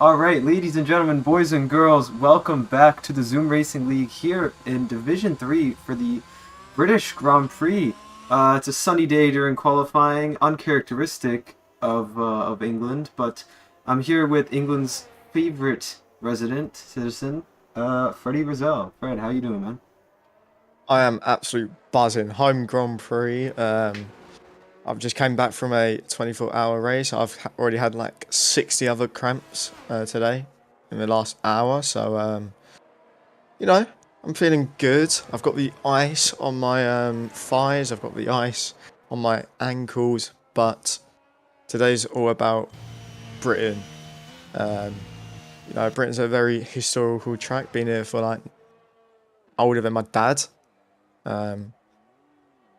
All right, ladies and gentlemen, boys and girls, welcome back to the Zoom Racing League here in Division 3 for the British Grand Prix. It's a sunny day during qualifying, uncharacteristic of England, but I'm here with England's favorite resident citizen, Freddie Rizal. Fred, how you doing, man? I am absolute buzzing. Home Grand Prix. I've just came back from a 24-hour race. I've already had like 60 other cramps today in the last hour. So, you know, I'm feeling good. I've got the ice on my thighs. I've got the ice on my ankles. But today's all about Britain. Um, Britain's a very historical track. Been here for like older than my dad. Um,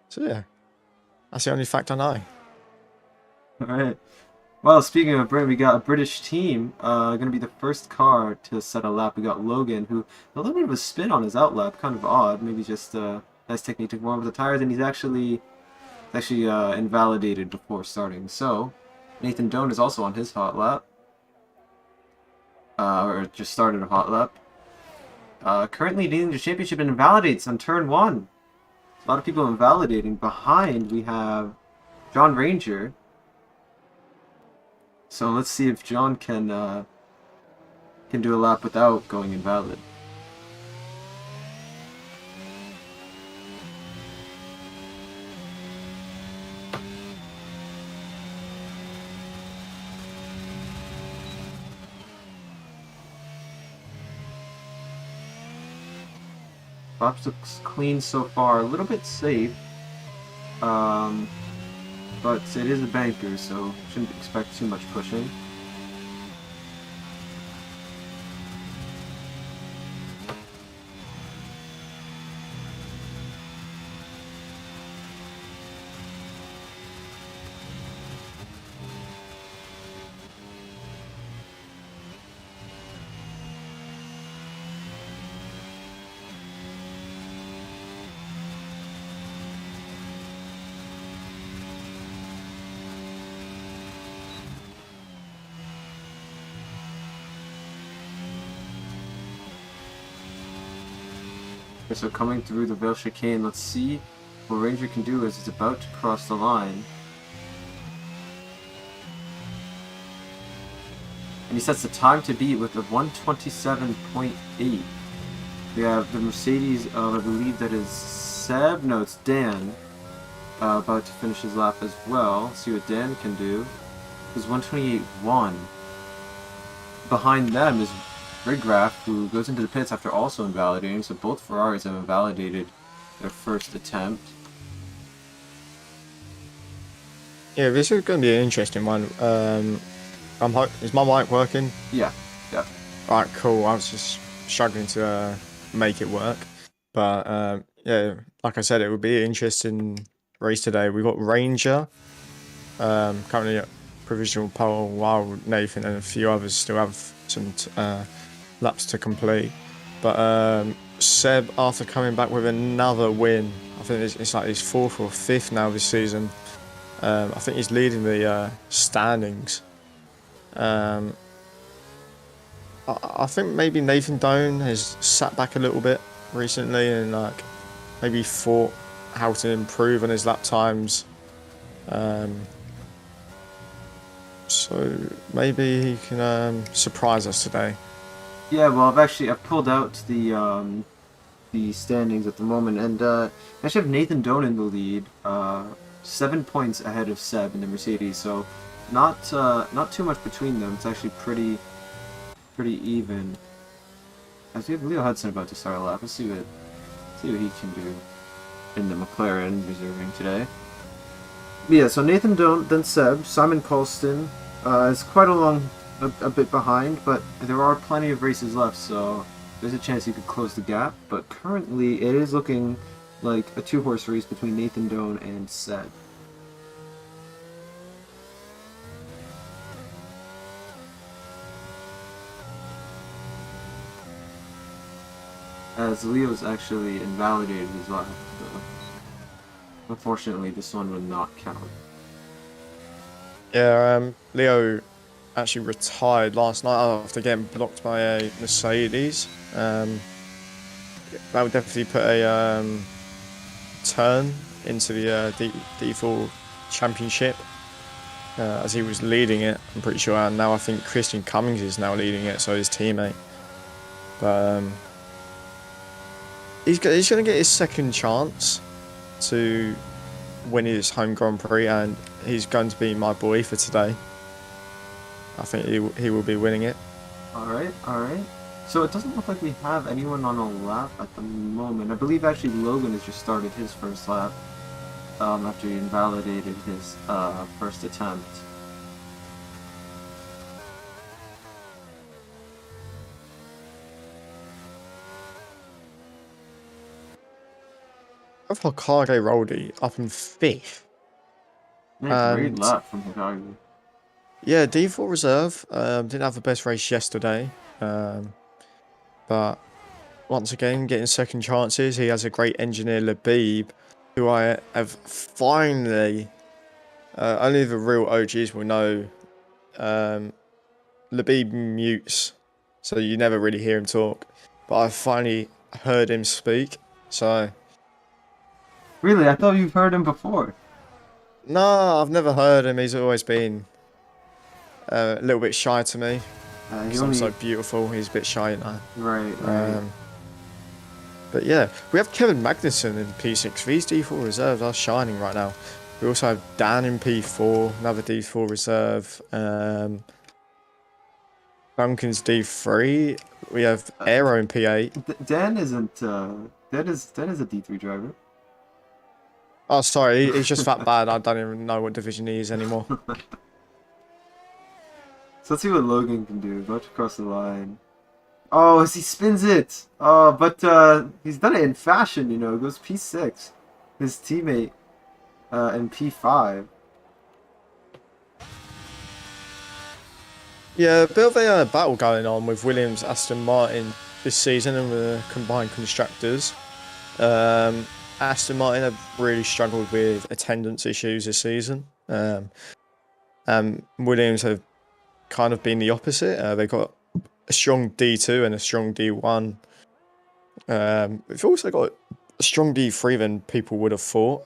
so yeah. That's the only fact I know. All right. Well, speaking of Britain, we got a British team. Going to be the first car to set a lap. We got Logan, who a little bit of a spin on his outlap, kind of odd. Maybe just nice technique to warm up the tires, and he's actually invalidated before starting. So Nathan Doan is also on his hot lap, or just started a hot lap. Currently leading the championship and invalidates on turn one. A lot of people invalidating. Behind we have John Ranger. So let's see if John can do a lap without going invalid. Laps looks clean so far, a little bit safe. But it is a banker, so shouldn't expect too much pushing. Okay, so coming through the Vale Chicane, let's see what Ranger can do as he's about to cross the line. And he sets the time to beat with a 127.8. We have the Mercedes of, I believe that is Seb, no it's Dan, about to finish his lap as well. Let's see what Dan can do. It's 128.1. Behind them is Rigraf, who goes into the pits after also invalidating, so both Ferraris have invalidated their first attempt. Yeah, this is going to be an interesting one. Is my mic working? Yeah, yeah. Alright, cool. I was just struggling to make it work. But yeah, like I said, it would be an interesting race today. We've got Ranger, currently at provisional pole, while Nathan and a few others still have some laps to complete. But Seb, after coming back with another win, I think it's like his fourth or fifth now this season. I think he's leading the standings. I think maybe Nathan Doan has sat back a little bit recently and like maybe thought how to improve on his lap times. So maybe he can surprise us today. Yeah, well, I've pulled out the standings at the moment, and I actually have Nathan Doan in the lead, 7 points ahead of Seb in the Mercedes. So not too much between them. It's actually pretty even. I see Leo Hudson about to start a lap. Let's see what he can do in the McLaren reserving today. But yeah, so Nathan Doan, then Seb, Simon Colston is quite a bit behind, but there are plenty of races left, so there's a chance he could close the gap. But currently, it is looking like a two-horse race between Nathan Doan and Seb. As Leo's actually invalidated his lap, so unfortunately, this one would not count. Yeah, Leo actually retired last night after getting blocked by a Mercedes. That would definitely put a turn into the D4 Championship, as he was leading it, I'm pretty sure. And now I think Christian Cummings is now leading it, so his teammate. But he's going to get his second chance to win his home Grand Prix, and he's going to be my boy for today. I think he will be winning it. Alright, alright. So it doesn't look like we have anyone on a lap at the moment. I believe actually Logan has just started his first lap after he invalidated his first attempt. I've Hokage Roldy up in 5th. Yeah, great lap from Hokage. Yeah, D4 Reserve didn't have the best race yesterday, but once again getting second chances. He has a great engineer, Labib, who I have finally, only the real OGs will know, Labib mutes, so you never really hear him talk, but I finally heard him speak, so... Really? I thought you've heard him before. No, I've never heard him. He's always been a little bit shy to me. I'm so beautiful. He's a bit shy now. Right. But yeah, we have Kevin Magnussen in P6. These D4 reserves are shining right now. We also have Dan in P4, another D4 reserve. Duncan's D3. We have Aero in P8. Dan isn't. Dan is a D3 driver. Oh, sorry, he's just that bad. I don't even know what division he is anymore. So let's see what Logan can do. About to cross the line. Oh, as he spins it! Oh, but he's done it in fashion, you know. Goes P6. His teammate in P5. Yeah, a bit of a battle going on with Williams, Aston Martin this season and the combined constructors. Aston Martin have really struggled with attendance issues this season. Williams have kind of been the opposite. They've got a strong D2 and a strong D1. We've also got a strong D3 than people would have thought.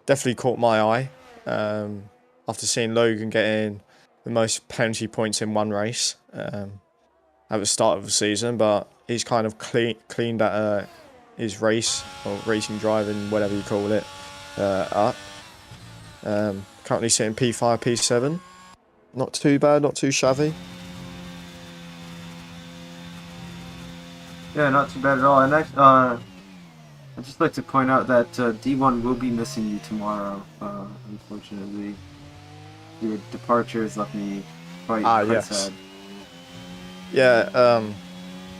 Definitely caught my eye after seeing Logan getting the most penalty points in one race at the start of the season, but he's kind of cleaned at his race or racing driving, whatever you call it, up. Currently sitting P5, P7. Not too bad, not too shabby. Yeah, not too bad at all. And I'd just like to point out that D1 will be missing you tomorrow. Unfortunately, your departure has left me quite sad. Yeah,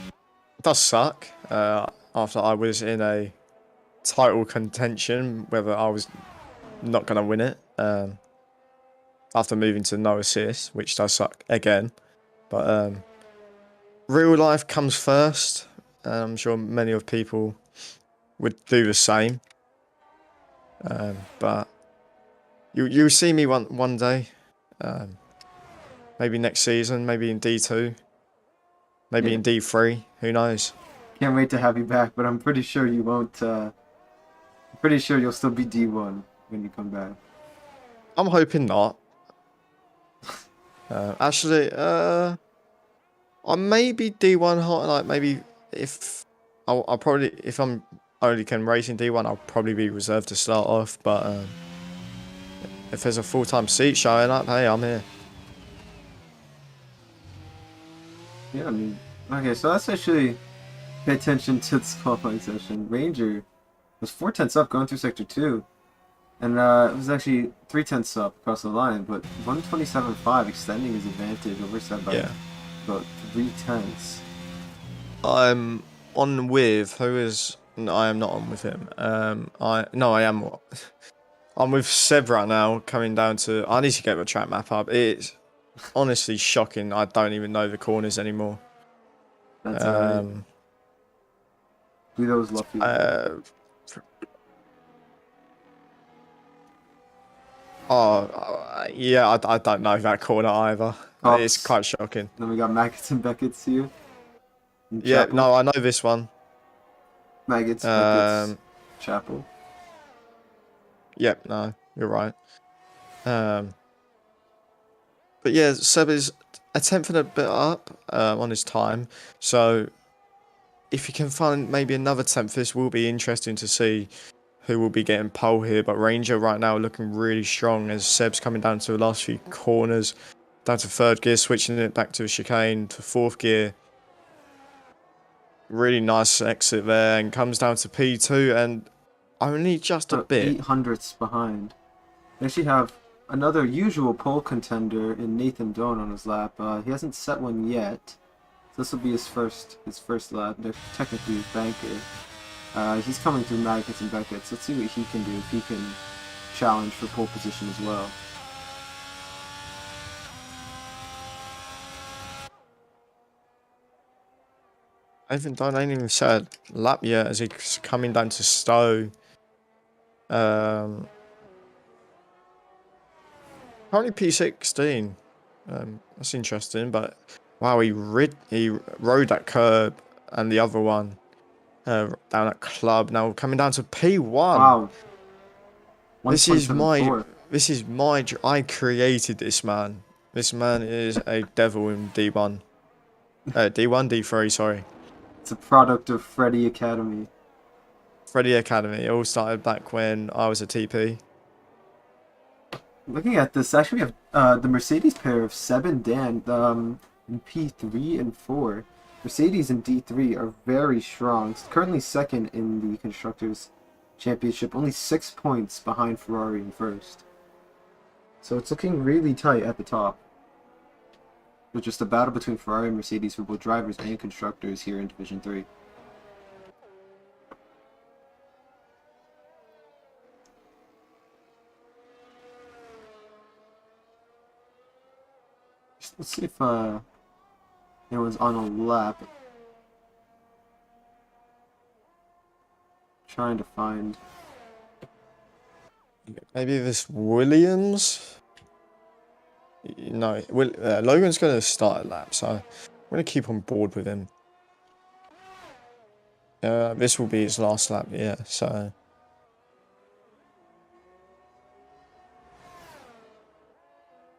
it does suck. After I was in a title contention, whether I was not going to win it. After moving to no assist, which does suck again. But real life comes first. I'm sure many of people would do the same. But you'll see me one day. Maybe next season, maybe in D2. Maybe in D3, who knows? Can't wait to have you back, but I'm pretty sure you won't. I'm pretty sure you'll still be D1 when you come back. I'm hoping not. Actually, I may be D1 hot. Like maybe if I'll probably if I'm only can race in D1, I'll probably be reserved to start off. But if there's a full-time seat showing up, hey, I'm here. Yeah, I mean, okay, so let's actually pay attention to this qualifying session. Ranger was 4/10 up going through Sector 2. And it was actually 3/10 up across the line, but 127.5 extending his advantage over Seb by about 3/10. I'm on with who is? No, I am not on with him. I am. I'm with Seb right now. Coming down to, I need to get the track map up. It's honestly shocking. I don't even know the corners anymore. That's alright. Guido's lucky. Yeah, I don't know that corner either. It's Ops. quite shocking. Then we got Maggots and Beckett's here. And Yeah, Chapel. no, I know this one. Maggots, Beckett's, Um, Chapel. Yep, no, you're right. Um, but yeah, Seb is a tenth and a bit up on his time. So if you can find maybe another tenth, this will be interesting to see who will be getting pole here. But Ranger right now looking really strong as Seb's coming down to the last few corners, down to third gear, switching it back to a chicane to fourth gear. Really nice exit there, and comes down to P2 and only just a So bit. 800ths behind. They actually have another usual pole contender in Nathan Doan on his lap. He hasn't set one yet. So this will be his first lap. They're technically his banker. He's coming through Maggots and Beckett's. Let's see what he can do, if he can challenge for pole position as well. Ain't even set a lap yet as he's coming down to Stowe. Currently P16. That's interesting, but wow, he rode that curb and the other one down at Club. Now coming down to P1. Wow. This is my 1.74. I created this man. This man is a devil in D1. D1, D3, sorry. It's a product of Freddy Academy. Freddy Academy. It all started back when I was a TP. Looking at this, actually we have the Mercedes pair of Seb and Dan in P3 and 4. Mercedes and D3 are very strong. It's currently second in the Constructors' Championship, only 6 points behind Ferrari in first. So it's looking really tight at the top. It's just a battle between Ferrari and Mercedes for both drivers and constructors here in Division 3. Let's see if anyone's on a lap. Trying to find. Maybe this Williams? No, Logan's going to start a lap, so I'm going to keep on board with him. This will be his last lap, yeah, so...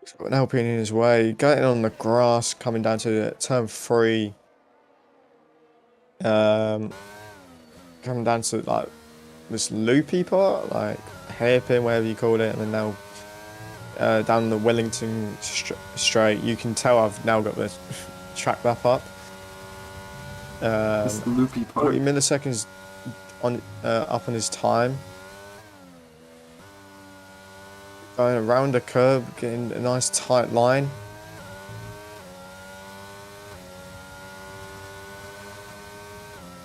He's got an Alpine in his way, getting on the grass, coming down to turn 3. Coming down to, like, this loopy part, like, hairpin, whatever you call it, and then now... down the Wellington straight, you can tell I've now got the track map up. This loopy part. 40 milliseconds on up on his time. Going around the curb, getting a nice tight line.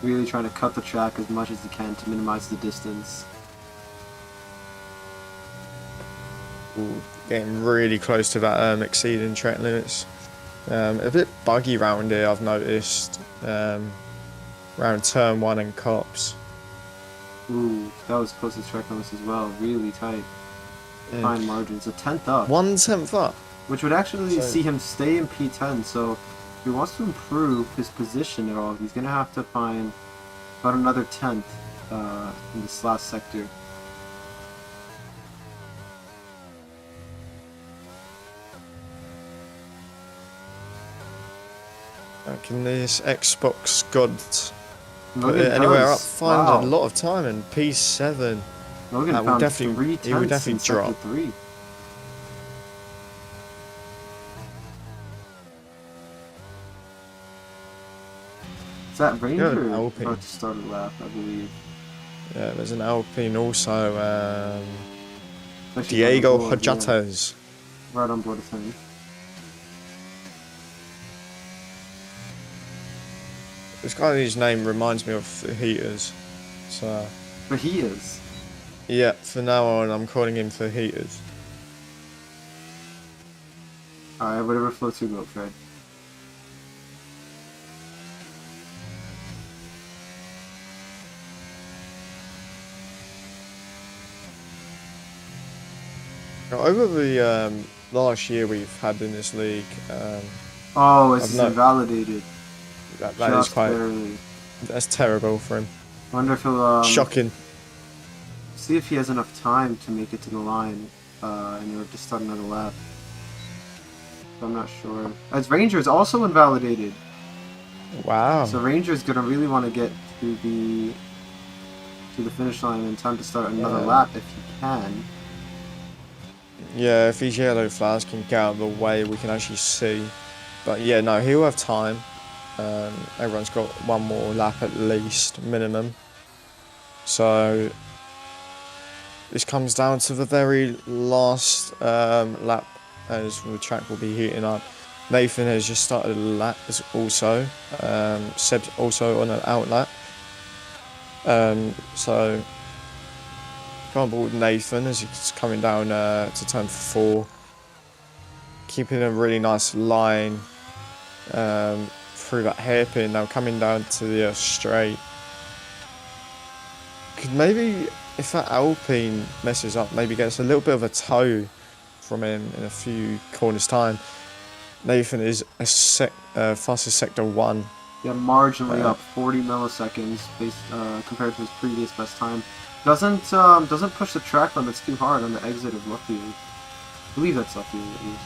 Really trying to cut the track as much as he can to minimize the distance. Ooh, getting really close to that exceeding track limits. A bit buggy round here, I've noticed. Around turn 1 and Cops. Ooh, that was close to track limits as well. Really tight. Fine margins. A 10th up. 1/10 up. Which would actually see him stay in P10, so if he wants to improve his position at all, he's going to have to find about another 10th in this last sector. Can this Xbox God Logan anywhere does. up? Find Wow. a lot of time in P7. Logan That will found definitely- 3 he would tenths definitely in sector drop. 3. Is that Ranger Good, Alpine. about to start a lap, I believe? Yeah, there's an Alpine also. Actually Diego on board, yeah. Hojates. Right on board with him. This guy's name reminds me of the Heaters. So, But he is. yeah, for now on, I'm calling him for Heaters. Alright, whatever floats your boat, Fred. Over the last year we've had in this league. Oh, it's I've not- invalidated. That is Just quite. barely. That's terrible for him. Wonder if he'll Shocking. see if he has enough time to make it to the line in order to start another lap. I'm not sure. As Ranger's also invalidated. Wow. So Ranger's gonna really want to get to the finish line in time to start another lap if he can. Yeah, if these yellow flags can get out of the way, we can actually see. But yeah, no, he'll have time. Everyone's got one more lap at least, minimum. So this comes down to the very last lap as the track will be heating up. Nathan has just started a lap also. Seb's also on an out lap. So go on board Nathan as he's coming down to turn 4. Keeping a really nice line through that hairpin. Now coming down to the straight. Could maybe, if that Alpine messes up, maybe gets a little bit of a toe from him in a few corners time. Nathan is fastest sector 1. Yeah, marginally up 40 milliseconds based compared to his previous best time. Doesn't push the track limits too hard on the exit of Luffield. I believe that's Luffield at least.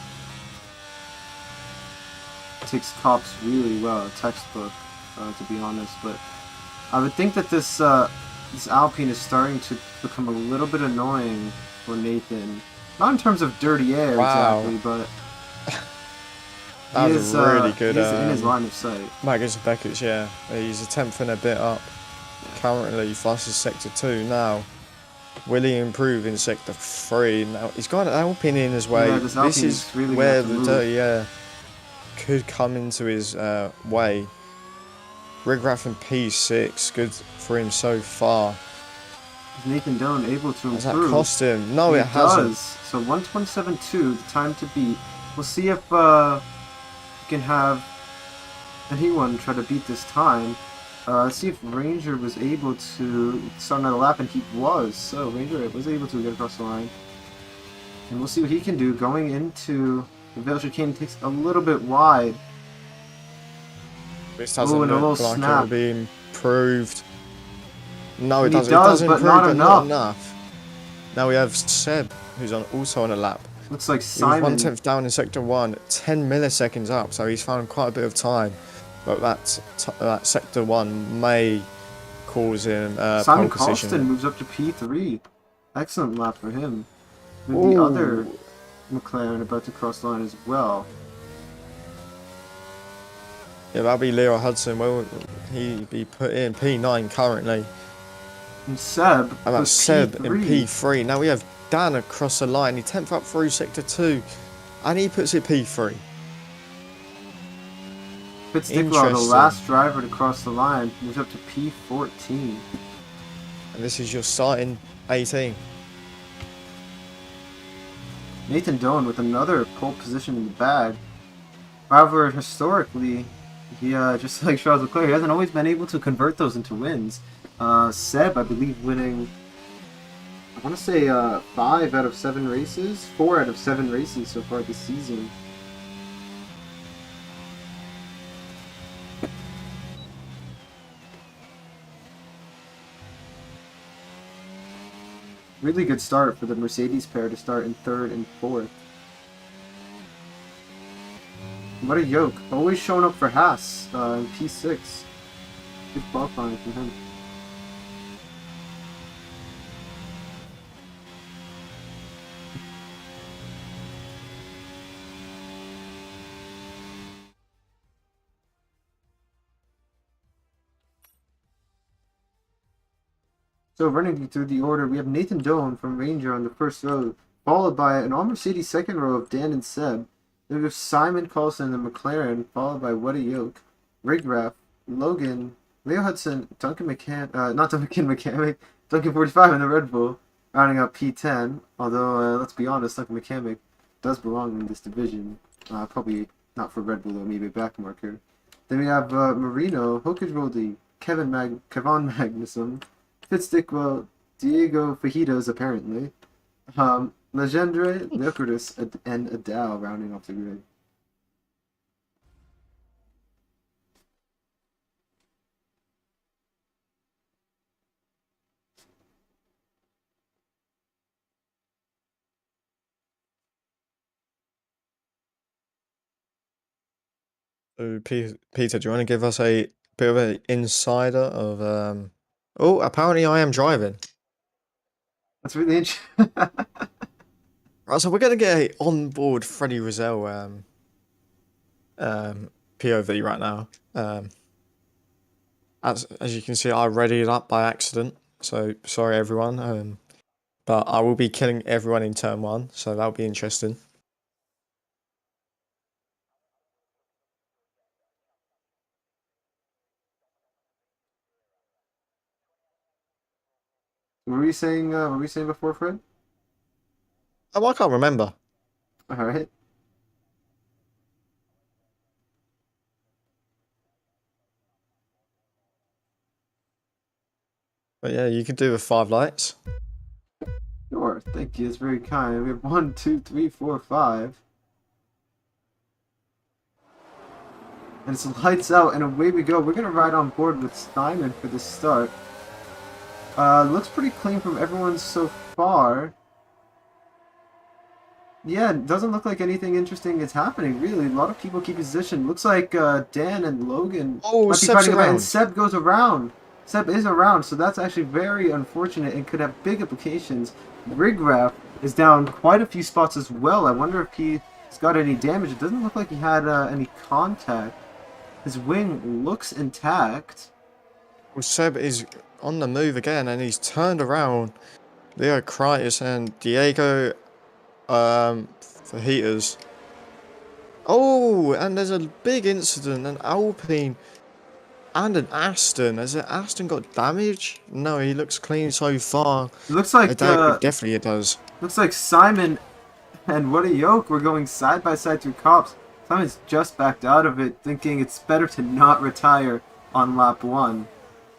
Takes cops really well, textbook, to be honest. But I would think that this Alpine is starting to become a little bit annoying for Nathan. Not in terms of dirty air exactly, but that he was is really good. He is in his line of sight. Magnus Beckett, yeah, he's a 10th and a bit up. Currently fastest sector 2 now. Will he improve in sector 3? Now he's got an Alpine in his way. Yeah, this is really where the dirty air could come into his way. Rigraff in P6, good for him so far. Is Nathan Doan able to improve? Does that cost him? No, it hasn't. Does. So 127.2, the time to beat. We'll see if we can have anyone try to beat this time. Let's see if Ranger was able to start another lap, and he was. So Ranger was able to get across the line. And we'll see what he can do going into the Vale Chicane. Takes a little bit wide. This doesn't and a look little like snap. it'll be improved. No, it He doesn't. does, it does but improve, not but enough. not enough. Now we have Seb, who's also on a lap. Looks like He was Simon. 1/10 down in sector 1, 10 milliseconds up, so he's found quite a bit of time. But that sector 1 may cause him Simon pole position. Colston moves up to P3. Excellent lap for him. And the other McLaren about to cross the line as well. Yeah, that'll be Leo Hudson. Will he be put in P9 currently? And Seb And that's was Seb P3. in P3. Now we have Dan across the line. He 10th up through sector 2, and he puts it P3. Fitz Dickwell, the last driver to cross the line, moves up to P14. And this is your starting 18. Nathan Doan with another pole position in the bag. However, historically, he just like Charles Leclerc, he hasn't always been able to convert those into wins. Seb, I believe, winning, I want to say 5 out of 7 races, 4 out of 7 races so far this season. Really good start for the Mercedes pair to start in 3rd and 4th. What a yoke. Always showing up for Haas in P6. Good qualifying from him. So running through the order, we have Nathan Doan from Ranger on the first row, followed by an all-Mercedes second row of Dan and Seb. Then we have Simon Colson and McLaren, followed by What a Yoke, Rigraff, Logan, Leo Hudson, Duncan McCamick, Duncan 45 in the Red Bull, rounding up P10. Although, let's be honest, Duncan McCamick does belong in this division. Probably not for Red Bull, though, maybe a back marker. Then we have Marino, Hockenrolde, Kevin Magnussen, Fitz Dickwell, Diego Fajitas, apparently, Legendre, Leopardus, and Adele rounding off the grid. So, Peter, do you want to give us a bit of an insider of Oh, apparently I am driving. That's really interesting. Right, so we're gonna get a onboard Freddie Rizal POV right now. As you can see, I readied up by accident. So sorry everyone. But I will be killing everyone in turn one, so that'll be interesting. What were we saying? What were we saying before, Fred? Oh, I can't remember. All right. But yeah, you could do with 5 lights. Sure. Thank you. It's very kind. We have 1, 2, 3, 4, 5. And it's lights out, and away we go. We're gonna ride on board with Simon for the start. Looks pretty clean from everyone so far. Yeah, it doesn't look like anything interesting is happening, really. A lot of people keep position. Looks like Dan and Logan Oh, might be Seb's fighting about, and around. Seb goes around. Seb is around, so that's actually very unfortunate and could have big implications. Rigraf is down quite a few spots as well. I wonder if he's got any damage. It doesn't look like he had any contact. His wing looks intact. Well, Seb is on the move again, and he's turned around. Leocritus and Diego for heaters. Oh, and there's a big incident. An Alpine and an Aston. Has an Aston got damage? No, he looks clean so far. It looks like Definitely it does. looks like Simon and What a Yoke were going side by side through cops. Simon's just backed out of it, thinking it's better to not retire on lap 1.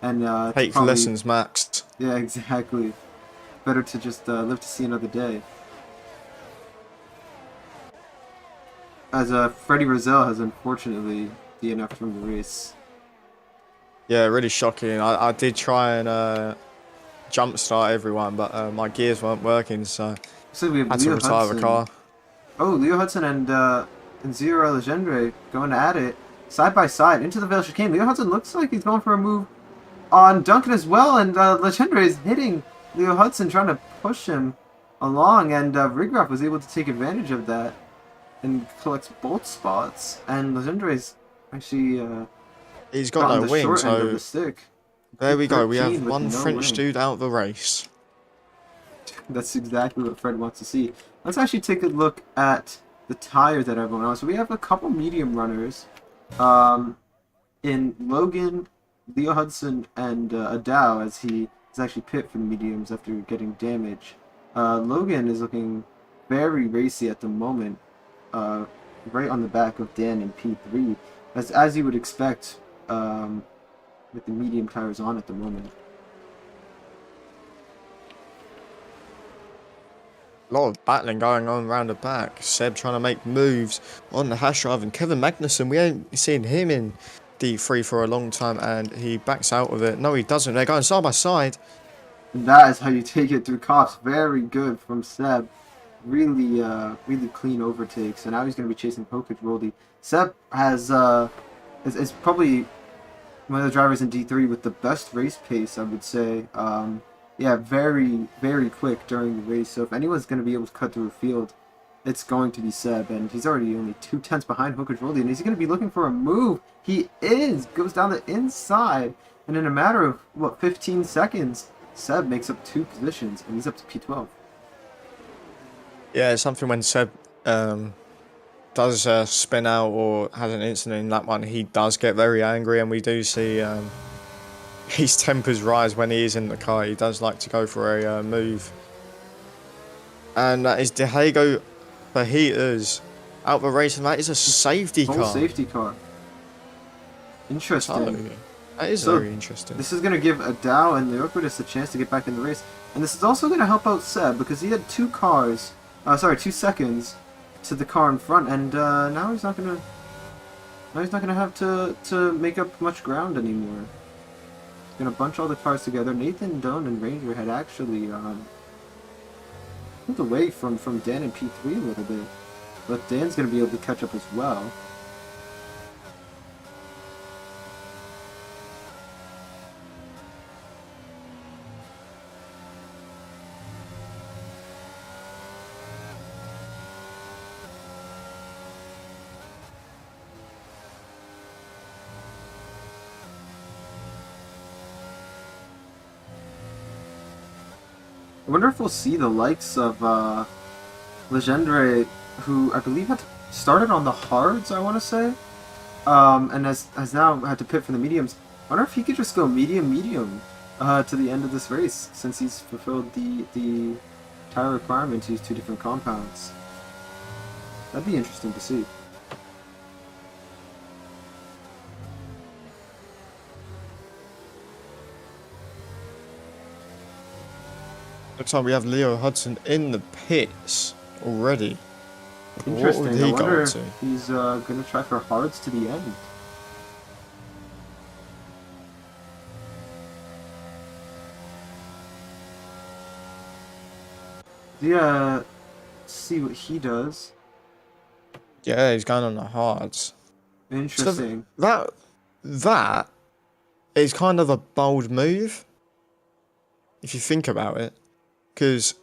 And Take probably, lessons, Max. yeah, exactly. Better to just live to see another day. As Freddie Rizal has unfortunately DNF'd from the race. Yeah, really shocking. I did try and jumpstart everyone, but my gears weren't working, so So we have I had to Leo retire the Hudson. car. Oh, Leo Hudson and Zero Legendre going at it side by side into the Veil Chicane. Leo Hudson looks like he's going for a move on Duncan as well, and Legendre is hitting Leo Hudson, trying to push him along, and Rigraf was able to take advantage of that and collects both spots, and Legendre is actually He's got on no the wing, short end of so the stick. there we go. We 13 have with one no French wing. dude out of the race. That's exactly what Fred wants to see. Let's actually take a look at the tires that are going on. So we have a couple medium runners in Logan, Leo Hudson, and Adao, as he is actually pit for the mediums after getting damage. Logan is looking very racy at the moment, right on the back of Dan in P3, as you would expect with the medium tires on at the moment. A lot of battling going on around the back. Seb trying to make moves on the hash drive, and Kevin Magnussen, we ain't seen him in D3 for a long time, and he backs out of it. No, he doesn't. They're going side by side. And that is how you take it through cops. Very good from Seb. Really, really clean overtakes. And now he's going to be chasing Pokaj Roldy. Seb has, is probably one of the drivers in D3 with the best race pace, I would say. Yeah, very, very quick during the race. So if anyone's going to be able to cut through a field, it's going to be Seb. And he's already only 2/10 behind Pokaj Roldy. And he's going to be looking for a move. He is! Goes down the inside. And in a matter of, 15 seconds, Seb makes up 2 positions, and he's up to P12. Yeah, it's something when Seb does spin out or has an incident in that one, he does get very angry, and we do see his tempers rise when he is in the car. He does like to go for a move. And that is Diego Fajitas out of the race, and that is a safety Full car. safety car. Interesting. So, that is So, very interesting. This is going to give Adao and Leocritus a chance to get back in the race. And this is also going to help out Seb, because he had 2 cars sorry, 2 seconds to the car in front, and now he's not gonna. Now he's not gonna have to make up much ground anymore. He's gonna bunch all the cars together. Nathan Doan and Ranger had actually pulled away from Dan and P3 a little bit, but Dan's gonna be able to catch up as well. I wonder if we'll see the likes of Legendre, who I believe had started on the hards, I want to say, and has now had to pit for the mediums. I wonder if he could just go medium to the end of this race, since he's fulfilled the tire requirement to use 2 different compounds. That'd be interesting to see. Looks like we have Leo Hudson in the pits already. Interesting. What would he I go wonder on if to? he's gonna try for hards to the end. Yeah, see what he does. Yeah, he's going on the hards. Interesting. So that is kind of a bold move, if you think about it, because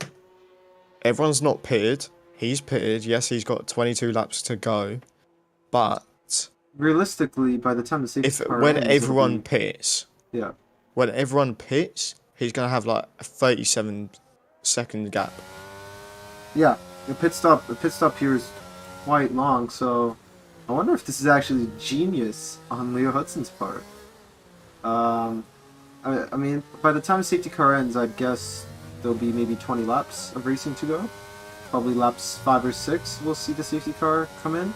everyone's not pitted. He's pitted. Yes, he's got 22 laps to go, but Realistically, by the time the safety car when ends, everyone it'll be, pits, yeah, when everyone pits, he's gonna have like a 37-second gap. yeah, the pit stop here is quite long. So I wonder if this is actually genius on Leo Hudson's part. I mean, by the time the safety car ends, I'd guess there'll be maybe 20 laps of racing to go. Probably laps 5 or 6, we'll see the safety car come in.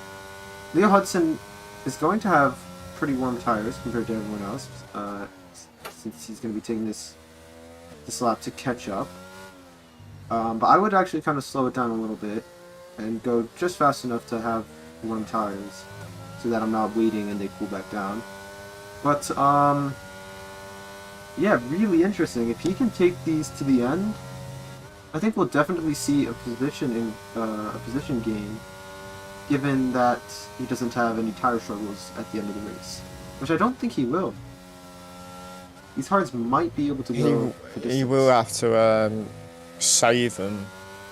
Leo Hudson is going to have pretty warm tires compared to everyone else, since he's going to be taking this lap to catch up. But I would actually kind of slow it down a little bit and go just fast enough to have warm tires, so that I'm not waiting and they cool back down. But yeah, really interesting. If he can take these to the end, I think we'll definitely see a position gain, given that he doesn't have any tire struggles at the end of the race, which I don't think he will. These hards might be able to go. He will have to save them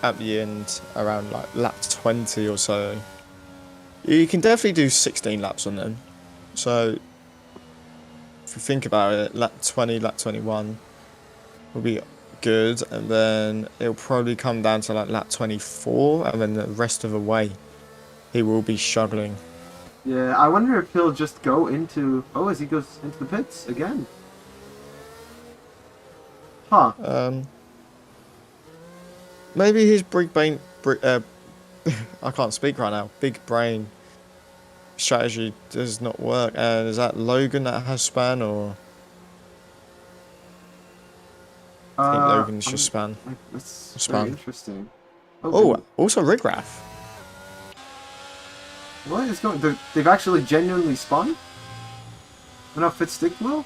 at the end around like lap 20 or so. You can definitely do 16 laps on them. So if you think about it, lap 20, lap 21 will be good, and then it'll probably come down to like lap 24, and then the rest of the way he will be struggling. Yeah, I wonder if he'll just go into... Oh, as he goes into the pits again. Huh. Maybe his big brain... I can't speak right now. Big brain strategy does not work. And is that Logan that has span, or... I think Logan's just span. That's Span. very interesting. Oh, also Rigrath. What is going... They've actually genuinely spun? They're not fit stick well?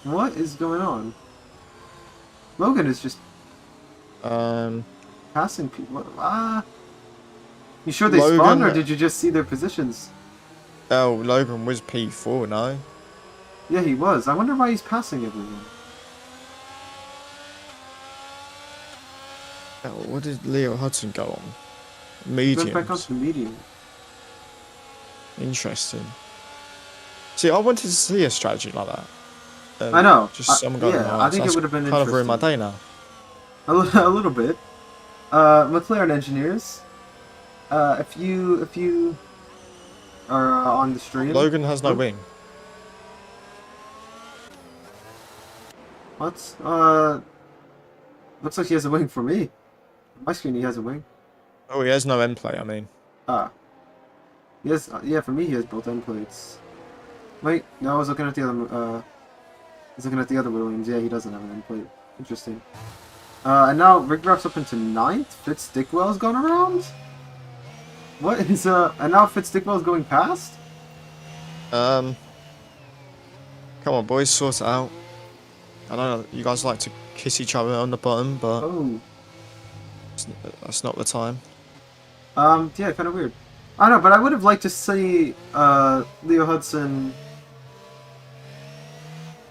What is going on? Logan is just passing people. You sure they Logan, spun, or did you just see their positions? Oh, Logan was P4, no? Yeah, he was. I wonder why he's passing everyone. Oh, what did Leo Hudson go on? He went back Mediums. onto the medium. Interesting. See, I wanted to see a strategy like that. I know. Just someone going yeah, I think it would have been kind of ruined my interesting. day now. A little bit. McLaren engineers, if you are on the stream. Logan has no Oh. wing. What? Looks like he has a wing for me. On my screen, he has a wing. Oh, he has no end play, I mean. He has. Yeah, for me, he has both end plates. Wait, no, I was looking at the other. I was looking at the other Williams. Yeah, he doesn't have an end plate. Interesting. And now Rigraff's up into 9th. Fitz-Dickwell's gone around? What is, and now Fitz-Dickwell's going past? Come on, boys, sort it out. I know you guys like to kiss each other on the bottom, but Oh. that's not the time. Yeah, kind of weird. I don't know, but I would have liked to see, Leo Hudson,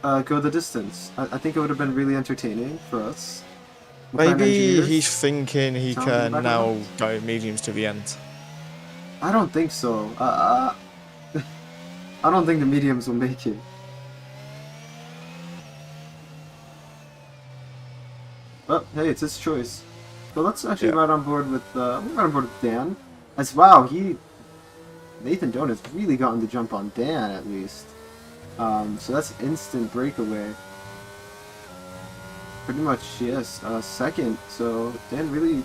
go the distance. I think it would have been really entertaining for us. Maybe he's thinking he Sounding can better now ones? go mediums to the end. I don't think so. I don't think the mediums will make it. But hey, it's his choice. So let's actually Yeah. ride on board with Dan. As wow, Nathan Doan has really gotten the jump on Dan at least. So that's instant breakaway. Pretty much yes, second. So Dan really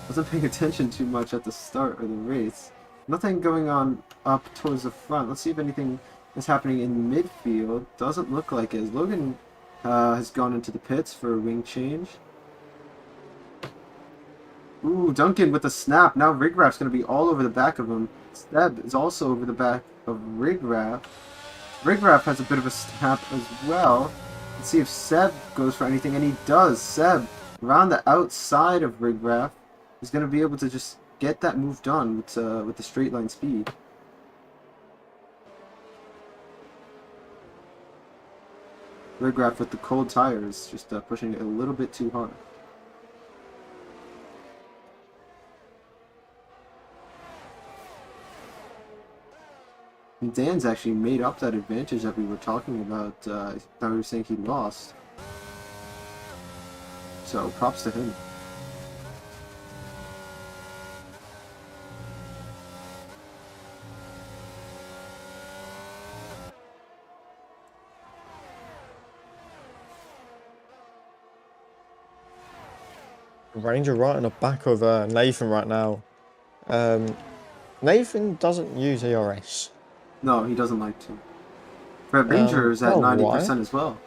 wasn't paying attention too much at the start of the race. Nothing going on up towards the front. Let's see if anything is happening in midfield. Doesn't look like it. Logan has gone into the pits for a wing change. Ooh, Duncan with a snap. Now Rigraff's going to be all over the back of him. Seb is also over the back of Rigraff. Rigraff has a bit of a snap as well. Let's see if Seb goes for anything, and he does. Seb, around the outside of Rigraff, is going to be able to just get that move done with the straight line speed. Rigraff with the cold tires, just pushing it a little bit too hard. And Dan's actually made up that advantage that we were talking about, that we were saying he lost. So, props to him. Ranger right on the back of Nathan right now. Nathan doesn't use ERS. No, he doesn't like to. Red Ranger is at oh, 90% as well.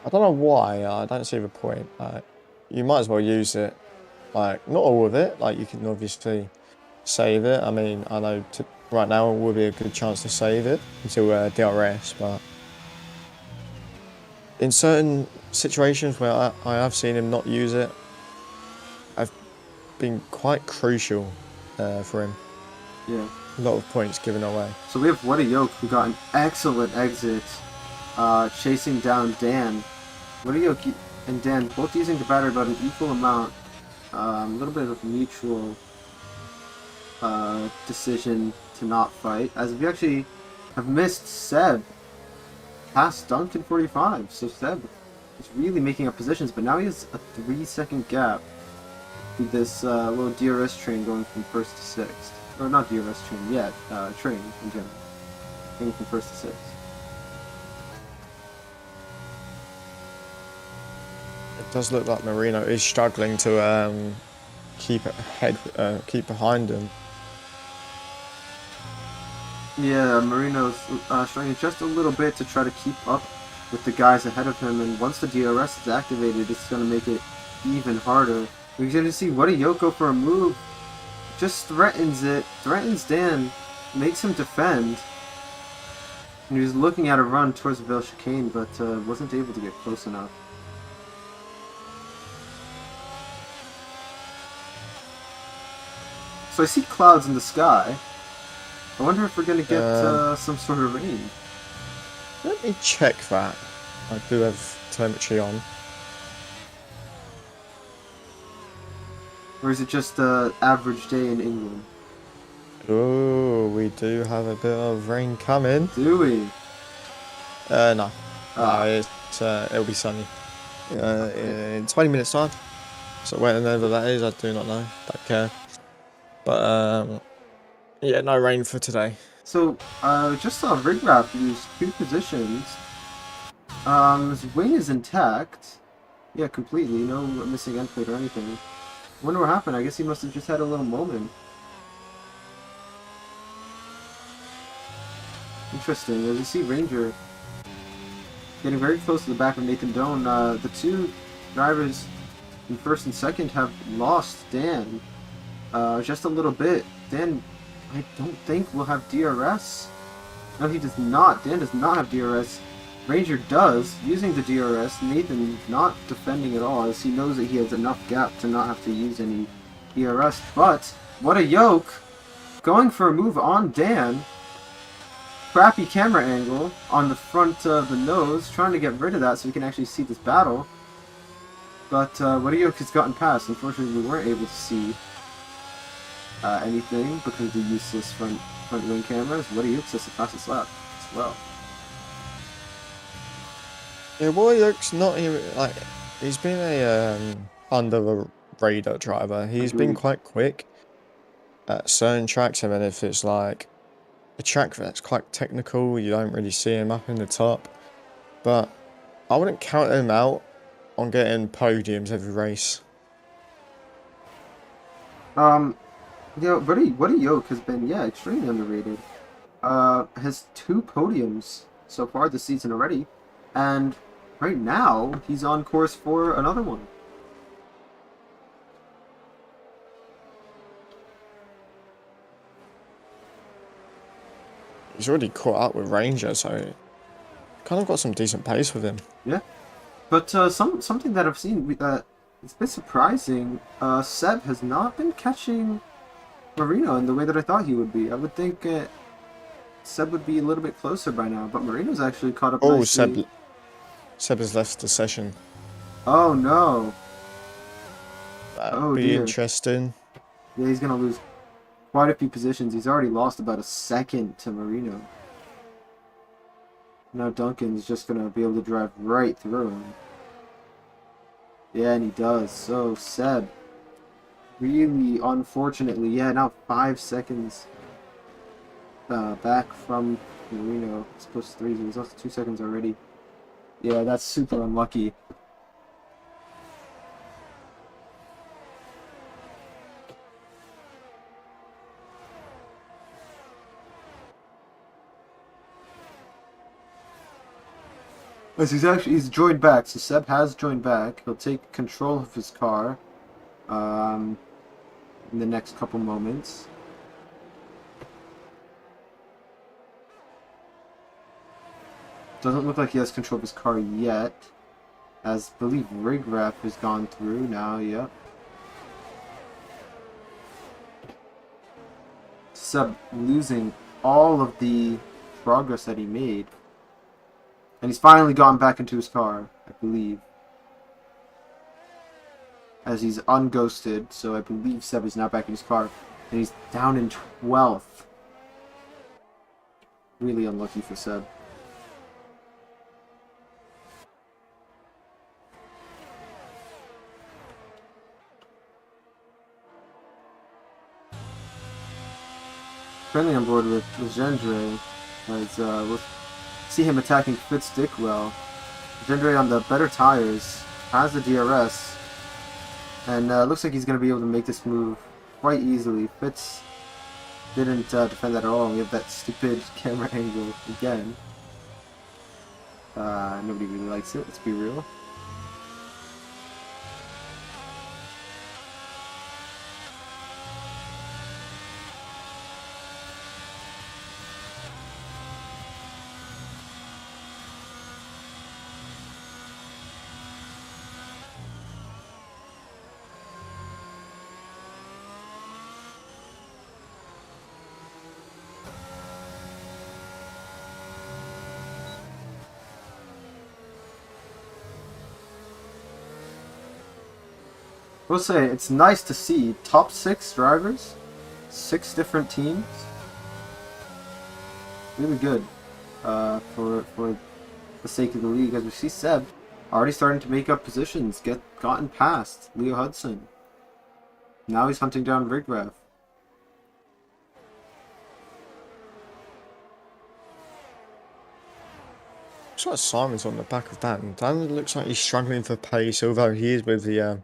I don't know why. I don't see the point. You might as well use it. Like, not all of it. Like, you can obviously save it. I mean, I know right now it would be a good chance to save it until DRS, but in certain situations where I have seen him not use it, I've been quite crucial for him. Yeah. A lot of points given away. So we have What a Yoke, who got an excellent exit, chasing down Dan. What a Yoke and Dan both using the battery about an equal amount. A little bit of mutual decision to not fight, as we actually have missed Seb past Duncan 45. So Seb is really making up positions, but now he has a 3-second gap with this little DRS train going from 1st to 6th. Or not DRS train yet, train in general. Going from 1st to 6th. It does look like Marino is struggling to keep behind him. Yeah, Marino's struggling just a little bit to try to keep up with the guys ahead of him, and once the DRS is activated, it's going to make it even harder. We're going to see What a Yoke go for a move. Just threatens it, threatens Dan, makes him defend. And he was looking at a run towards the Vale Chicane, but wasn't able to get close enough. So I see clouds in the sky. I wonder if we're going to get some sort of rain. Let me check that. I do have telemetry on. Or is it just an average day in England? Oh, we do have a bit of rain coming. Do we? No. No, it'll be sunny. In 20 minutes time. So whenever that is, I do not know. Don't care. But yeah, no rain for today. So just saw Rigraff use 2 positions. His wing is intact. Yeah, completely. No missing end plate or anything. Wonder what happened. I guess he must have just had a little moment. Interesting. As you see Ranger getting very close to the back of Nathan Doan. The two drivers in first and second have lost Dan just a little bit. Dan, I don't think will have DRS. No, he does not. Dan does not have DRS. Ranger does, using the DRS. Nathan not defending at all, as he knows that he has enough gap to not have to use any DRS. But, what a yoke! Going for a move on Dan. Crappy camera angle on the front of the nose, trying to get rid of that so we can actually see this battle. But what a yoke has gotten past. Unfortunately, we weren't able to see anything because of the useless front wing cameras. What a yoke has the fastest lap as well. Yeah, Warwick's not even like he's been a under the radar driver. He's been quite quick at certain tracks, and then if it's like a track that's quite technical, you don't really see him up in the top. But I wouldn't count him out on getting podiums every race. What a yoke has been extremely underrated. Has 2 podiums so far this season already, and right now he's on course for another one. He's already caught up with Ranger, so kind of got some decent pace with him. Yeah, but something that I've seen it's a bit surprising. Seb has not been catching Marino in the way that I thought he would be. I would think Seb would be a little bit closer by now, but Marino's actually caught up nicely. Seb has left the session. Oh no. That'd be dear. interesting. Yeah, he's gonna lose quite a few positions. He's already lost about a second to Marino. Now Duncan's just gonna be able to drive right through him. Yeah, and he does. So Seb, really unfortunately, now 5 seconds back from Marino. It's close to 3, so he's lost 2 seconds already. Yeah, that's super unlucky. As he's joined back, so Seb has joined back. He'll take control of his car in the next couple moments. Doesn't look like he has control of his car yet, as I believe Rigraph has gone through now, yep. Seb losing all of the progress that he made. And he's finally gone back into his car, I believe. As he's unghosted, so I believe Seb is now back in his car. And he's down in 12th. Really unlucky for Seb. Currently on board with Gendre, as we'll see him attacking Fitz Dickwell. Gendre on the better tires, has the DRS, and looks like he's going to be able to make this move quite easily. Fitz didn't defend that at all. We have that stupid camera angle again. Nobody really likes it, let's be real. We'll say it's nice to see top 6 drivers, 6 different teams. Really good for the sake of the league, as we see Seb already starting to make up positions, gotten past Leo Hudson. Now he's hunting down Rigraph. Looks like Simon's on the back of Dan. Dan looks like he's struggling for pace, although he is with the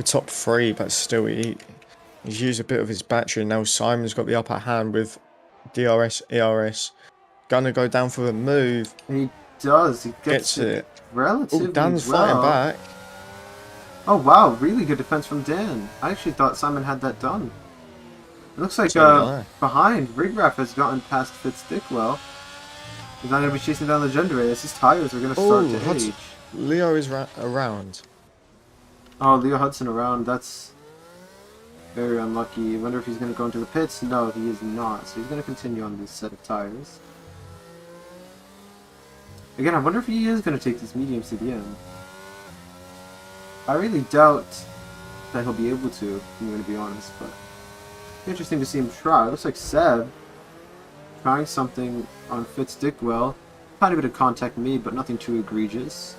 top 3, but still he's used a bit of his battery, and now Simon's got the upper hand with DRS, ERS. Gonna go down for a move. He does. He gets it relatively Dan's well. fighting back. Oh wow, really good defense from Dan. I actually thought Simon had that done. It looks like So did I. behind, Rigraff has gotten past Fitz Dickwell. He's not going to be chasing down Legendary as his tires are going to start Oh, to Hudson. age. Leo is around. Oh, Leo Hudson around. That's very unlucky. I wonder if he's going to go into the pits. No, he is not. So he's going to continue on this set of tires. Again, I wonder if he is going to take these mediums to the end. I really doubt that he'll be able to, I'm going to be honest, but interesting to see him try. It looks like Seb trying something on Fitz Dickwell. Tiny bit of contact made, but nothing too egregious.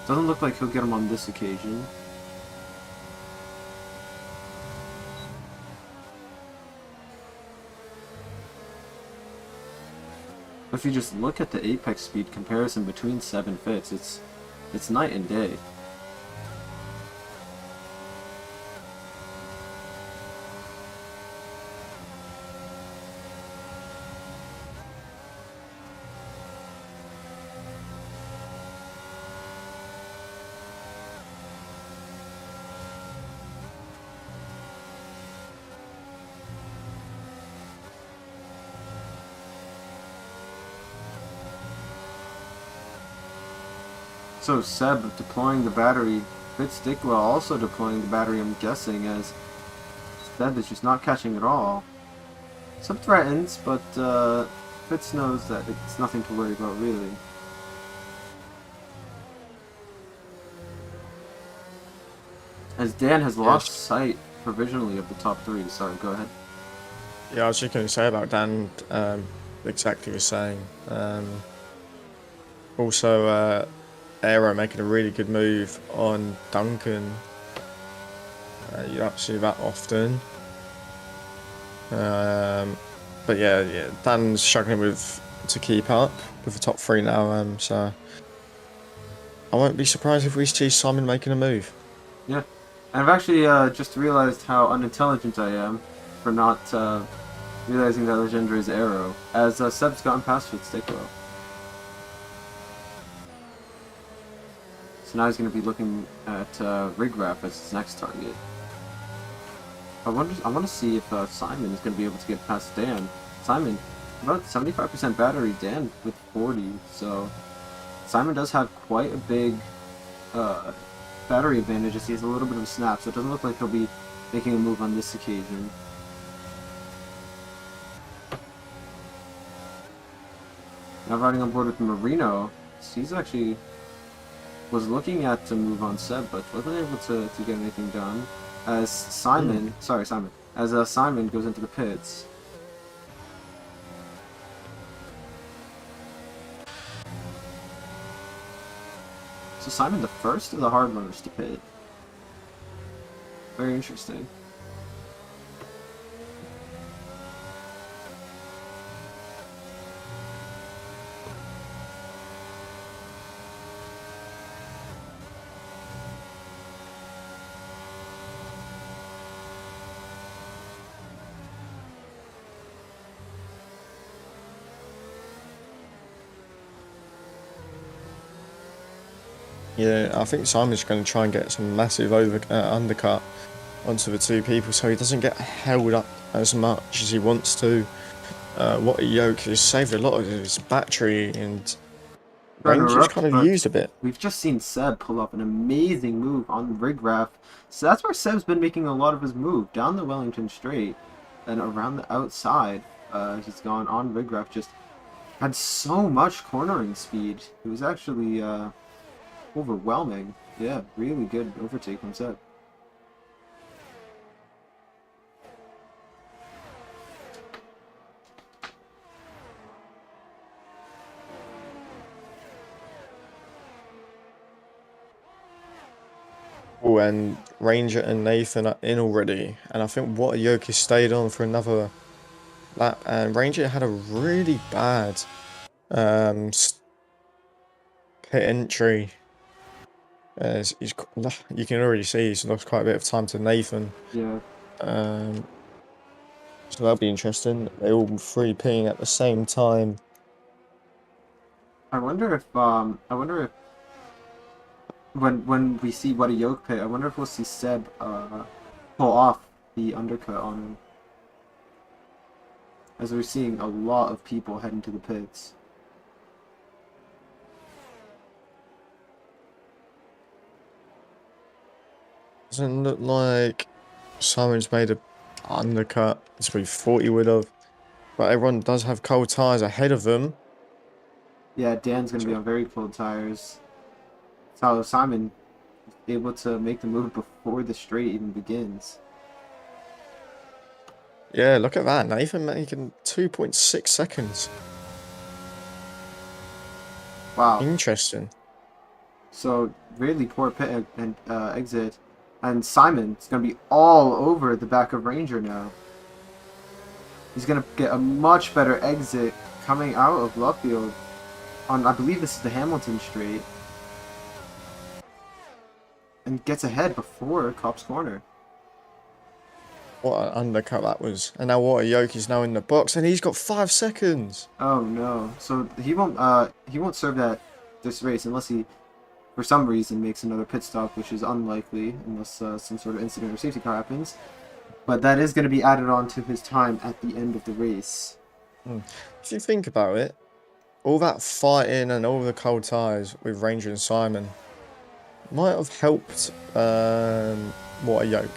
Doesn't look like he'll get him on this occasion. If you just look at the apex speed comparison between Seb and Fitz, it's night and day. So Seb deploying the battery, Fitz Dickwell also deploying the battery, I'm guessing, as Seb is just not catching at all. Seb threatens, but Fitz knows that it's nothing to worry about, really. As Dan has lost sight provisionally of the top three. Sorry, go ahead. Yeah, I was just going to say about Dan, exactly the same. Also, Aero making a really good move on Duncan. You don't see that often. But yeah, Dan's struggling to keep up with the top three now. So I won't be surprised if we see Simon making a move. Yeah, and I've actually just realized how unintelligent I am for not realizing that Legendary is Arrow, as Seb's gotten past Fitz Dickwell. So now he's going to be looking at Rigraff as his next target. I want to see if Simon is going to be able to get past Dan. Simon, about 75% battery, Dan with 40, so Simon does have quite a big battery advantage as he has a little bit of a snap, so it doesn't look like he'll be making a move on this occasion. Now riding on board with Marino, he's actually was looking at to move on Seb, but wasn't able to get anything done. As Simon, as Simon goes into the pits. So Simon the first of the hard runners to pit. Very interesting. Yeah, I think Simon's going to try and get some massive undercut onto the two people so he doesn't get held up as much as he wants to. What a yoke has saved a lot of his battery and range is kind of used a bit. We've just seen Seb pull up an amazing move on Rigraff. So that's where Seb's been making a lot of his move, down the Wellington Straight and around the outside. He's gone on Rigraff, just had so much cornering speed. It was actually overwhelming. Yeah, really good overtake from Seb. Oh, and Ranger and Nathan are in already, and I think What a Yoke has stayed on for another lap, and Ranger had a really bad pit entry. As you can already see, he's lost quite a bit of time to Nathan. Yeah. So that'll be interesting. They're all three peeing at the same time. I wonder if when we see what a yoke pit, I wonder if we'll see Seb pull off the undercut on him, as we're seeing a lot of people heading to the pits. Doesn't look like Simon's made a undercut. It's what he thought he would have. But everyone does have cold tyres ahead of them. Yeah, Dan's gonna be on very cold tires. So Simon is able to make the move before the straight even begins. Yeah, look at that. Nathan making 2.6 seconds. Wow. Interesting. So really poor pit and exit, and Simon's gonna be all over the back of Ranger now. He's gonna get a much better exit coming out of Luffield on, I believe this is the Hamilton straight, and gets ahead before Cop's Corner. What an undercut that was. And now what a yoke is now in the box and he's got 5 seconds. Oh no! So he won't serve that this race unless he, for some reason, makes another pit stop, which is unlikely unless some sort of incident or safety car happens. But that is going to be added on to his time at the end of the race. If you think about it, all that fighting and all the cold tyres with Ranger and Simon might have helped what a yoke.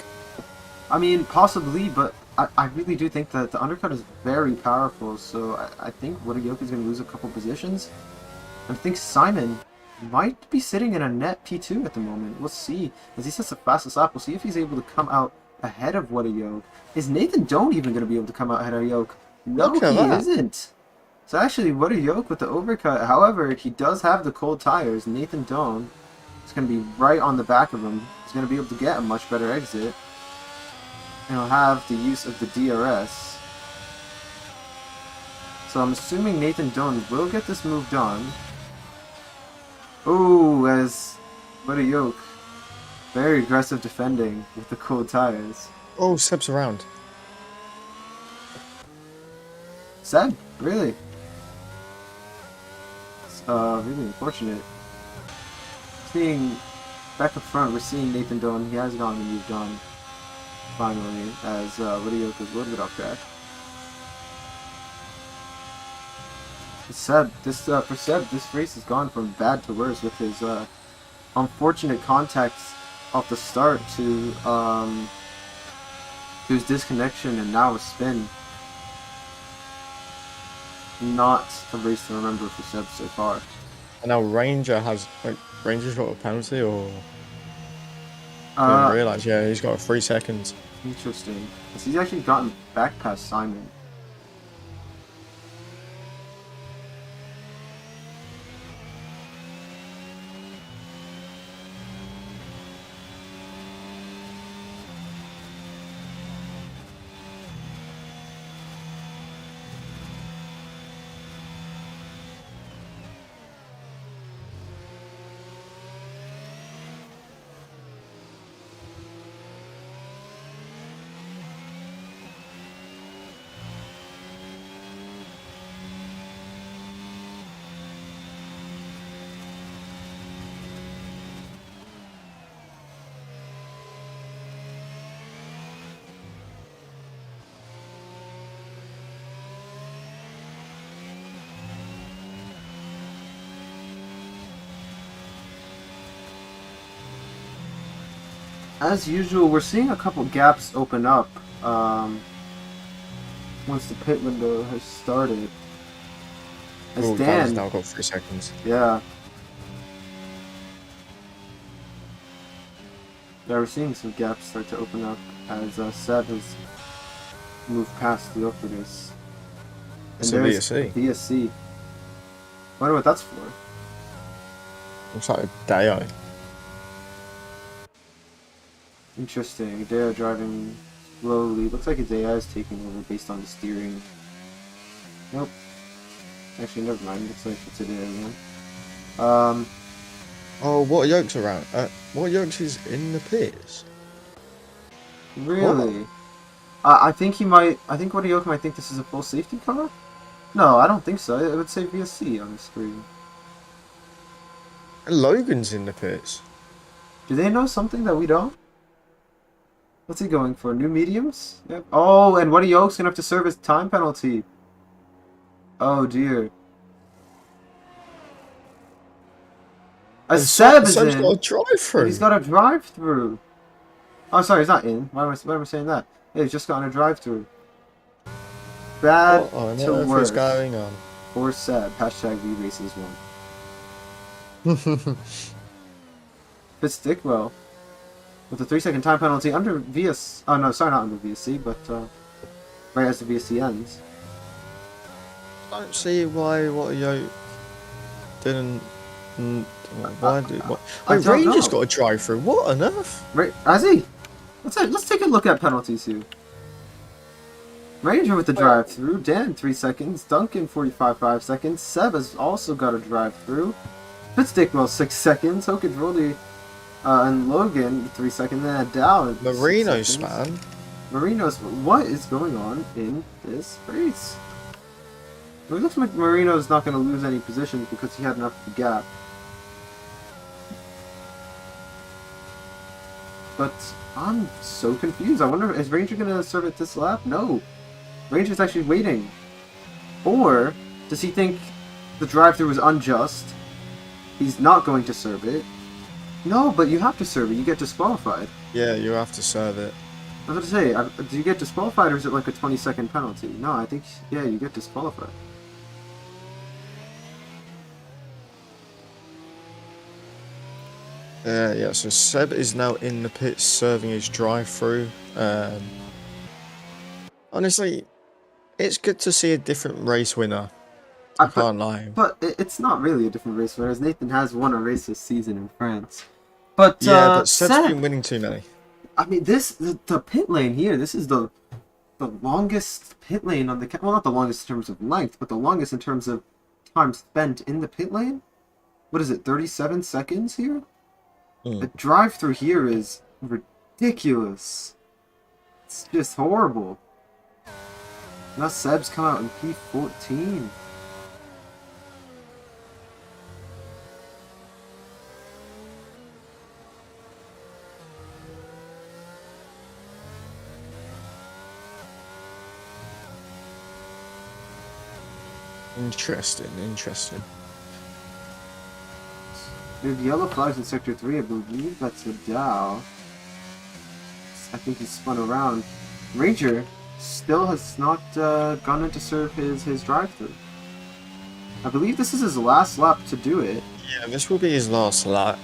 I mean, possibly, but I really do think that the undercut is very powerful, so I think Wadayoka is going to lose a couple positions. I think Simon might be sitting in a net P2 at the moment. We'll see. As he sets the fastest lap, we'll see if he's able to come out ahead of Wadayoka. Is Nathan Doan even going to be able to come out ahead of Yoke? No, Look at he that. isn't. So actually, Wadayoka with the overcut. However, he does have the cold tires. Nathan Doan is going to be right on the back of him. He's going to be able to get a much better exit. And he'll have the use of the DRS. So I'm assuming Nathan Doan will get this move done. Ooh, as what a yoke. Very aggressive defending with the cold tires. Oh, Seb's around. Sad, really. It's really unfortunate. Seeing back up front, we're seeing Nathan Doan. He has gotten the move done. Finally, as Wadayoka is a little bit off track. Seb, for Seb, this race has gone from bad to worse with his unfortunate contacts off the start to his disconnection and now a spin. Not a race to remember for Seb so far. And now Ranger has Ranger's got a penalty or I didn't realise, yeah, he's got 3 seconds. Interesting. So he's actually gotten back past Simon. As usual, we're seeing a couple gaps open up once the pit window has started. As Oh, Dan, Dan's now got 3 seconds. yeah, we're seeing some gaps start to open up as Seb has moved past the Theophilus. It's a VSC. VSC. Wonder what that's for. Looks like a Deo. Interesting. Deo driving slowly. Looks like his AI is taking over based on the steering. Nope. Actually, never mind. Looks like it's a Deo again. Oh, what a yoke's around. What a yoke's is in the pits. Really? I think he might. I think Wadayoka might think this is a full safety car. No, I don't think so. It would say VSC on the screen. Logan's in the pits. Do they know something that we don't? What's he going for? New mediums? Yep. Oh, and Woody Oak's gonna have to serve his time penalty. Oh dear. And Seb is Seb's in. got a drive-through. He's got a drive-through. Oh, sorry, he's not in. Why am I saying that? Yeah, he's just got a drive-through. Bad What on to earth is worse. going on? Or Seb. Hashtag V Races 1. Fitz Dickwell. With a 3-second time penalty under VS. Oh, no, sorry, not under VSC, but right as the VSC ends. I don't see why what didn't. Why did what? I Wait, don't Ranger's know. got a drive-through. What on earth? Right, has he? Let's take a look at penalties here. Ranger with the drive-through. Dan 3 seconds. Duncan 45 seconds. Seb has also got a drive-through. Fitzdickwell 6 seconds. Hokadrolli and Logan 3 seconds. And Dow Marino 6 seconds. span. Marino's. What is going on in this race? It looks like Marino's not going to lose any positions because he had enough of the gap. But I'm so confused. I wonder, is Ranger going to serve it this lap? No. Ranger's actually waiting. Or does he think the drive-thru is unjust? He's not going to serve it. No, but you have to serve it. You get disqualified. Yeah, you have to serve it. I was going to say, do you get disqualified or is it like a 20-second penalty? No, I think, yeah, you get disqualified. Yeah, so Seb is now in the pits serving his drive-through. Honestly, it's good to see a different race winner. I can't lie. But it's not really a different race, whereas Nathan has won a race this season in France. But Yeah, but Seb's Seb, been winning too many. I mean, the pit lane here, this is the longest pit lane on the... Well, not the longest in terms of length, but the longest in terms of time spent in the pit lane. What is it, 37 seconds here? The drive-through here is ridiculous. It's just horrible. Now Seb's come out in P14. Interesting. There's yellow flags in Sector 3, I believe that's the Dow. I think he's spun around. Ranger still has not gone in to serve his drive-thru. I believe this is his last lap to do it. Yeah, this will be his last lap.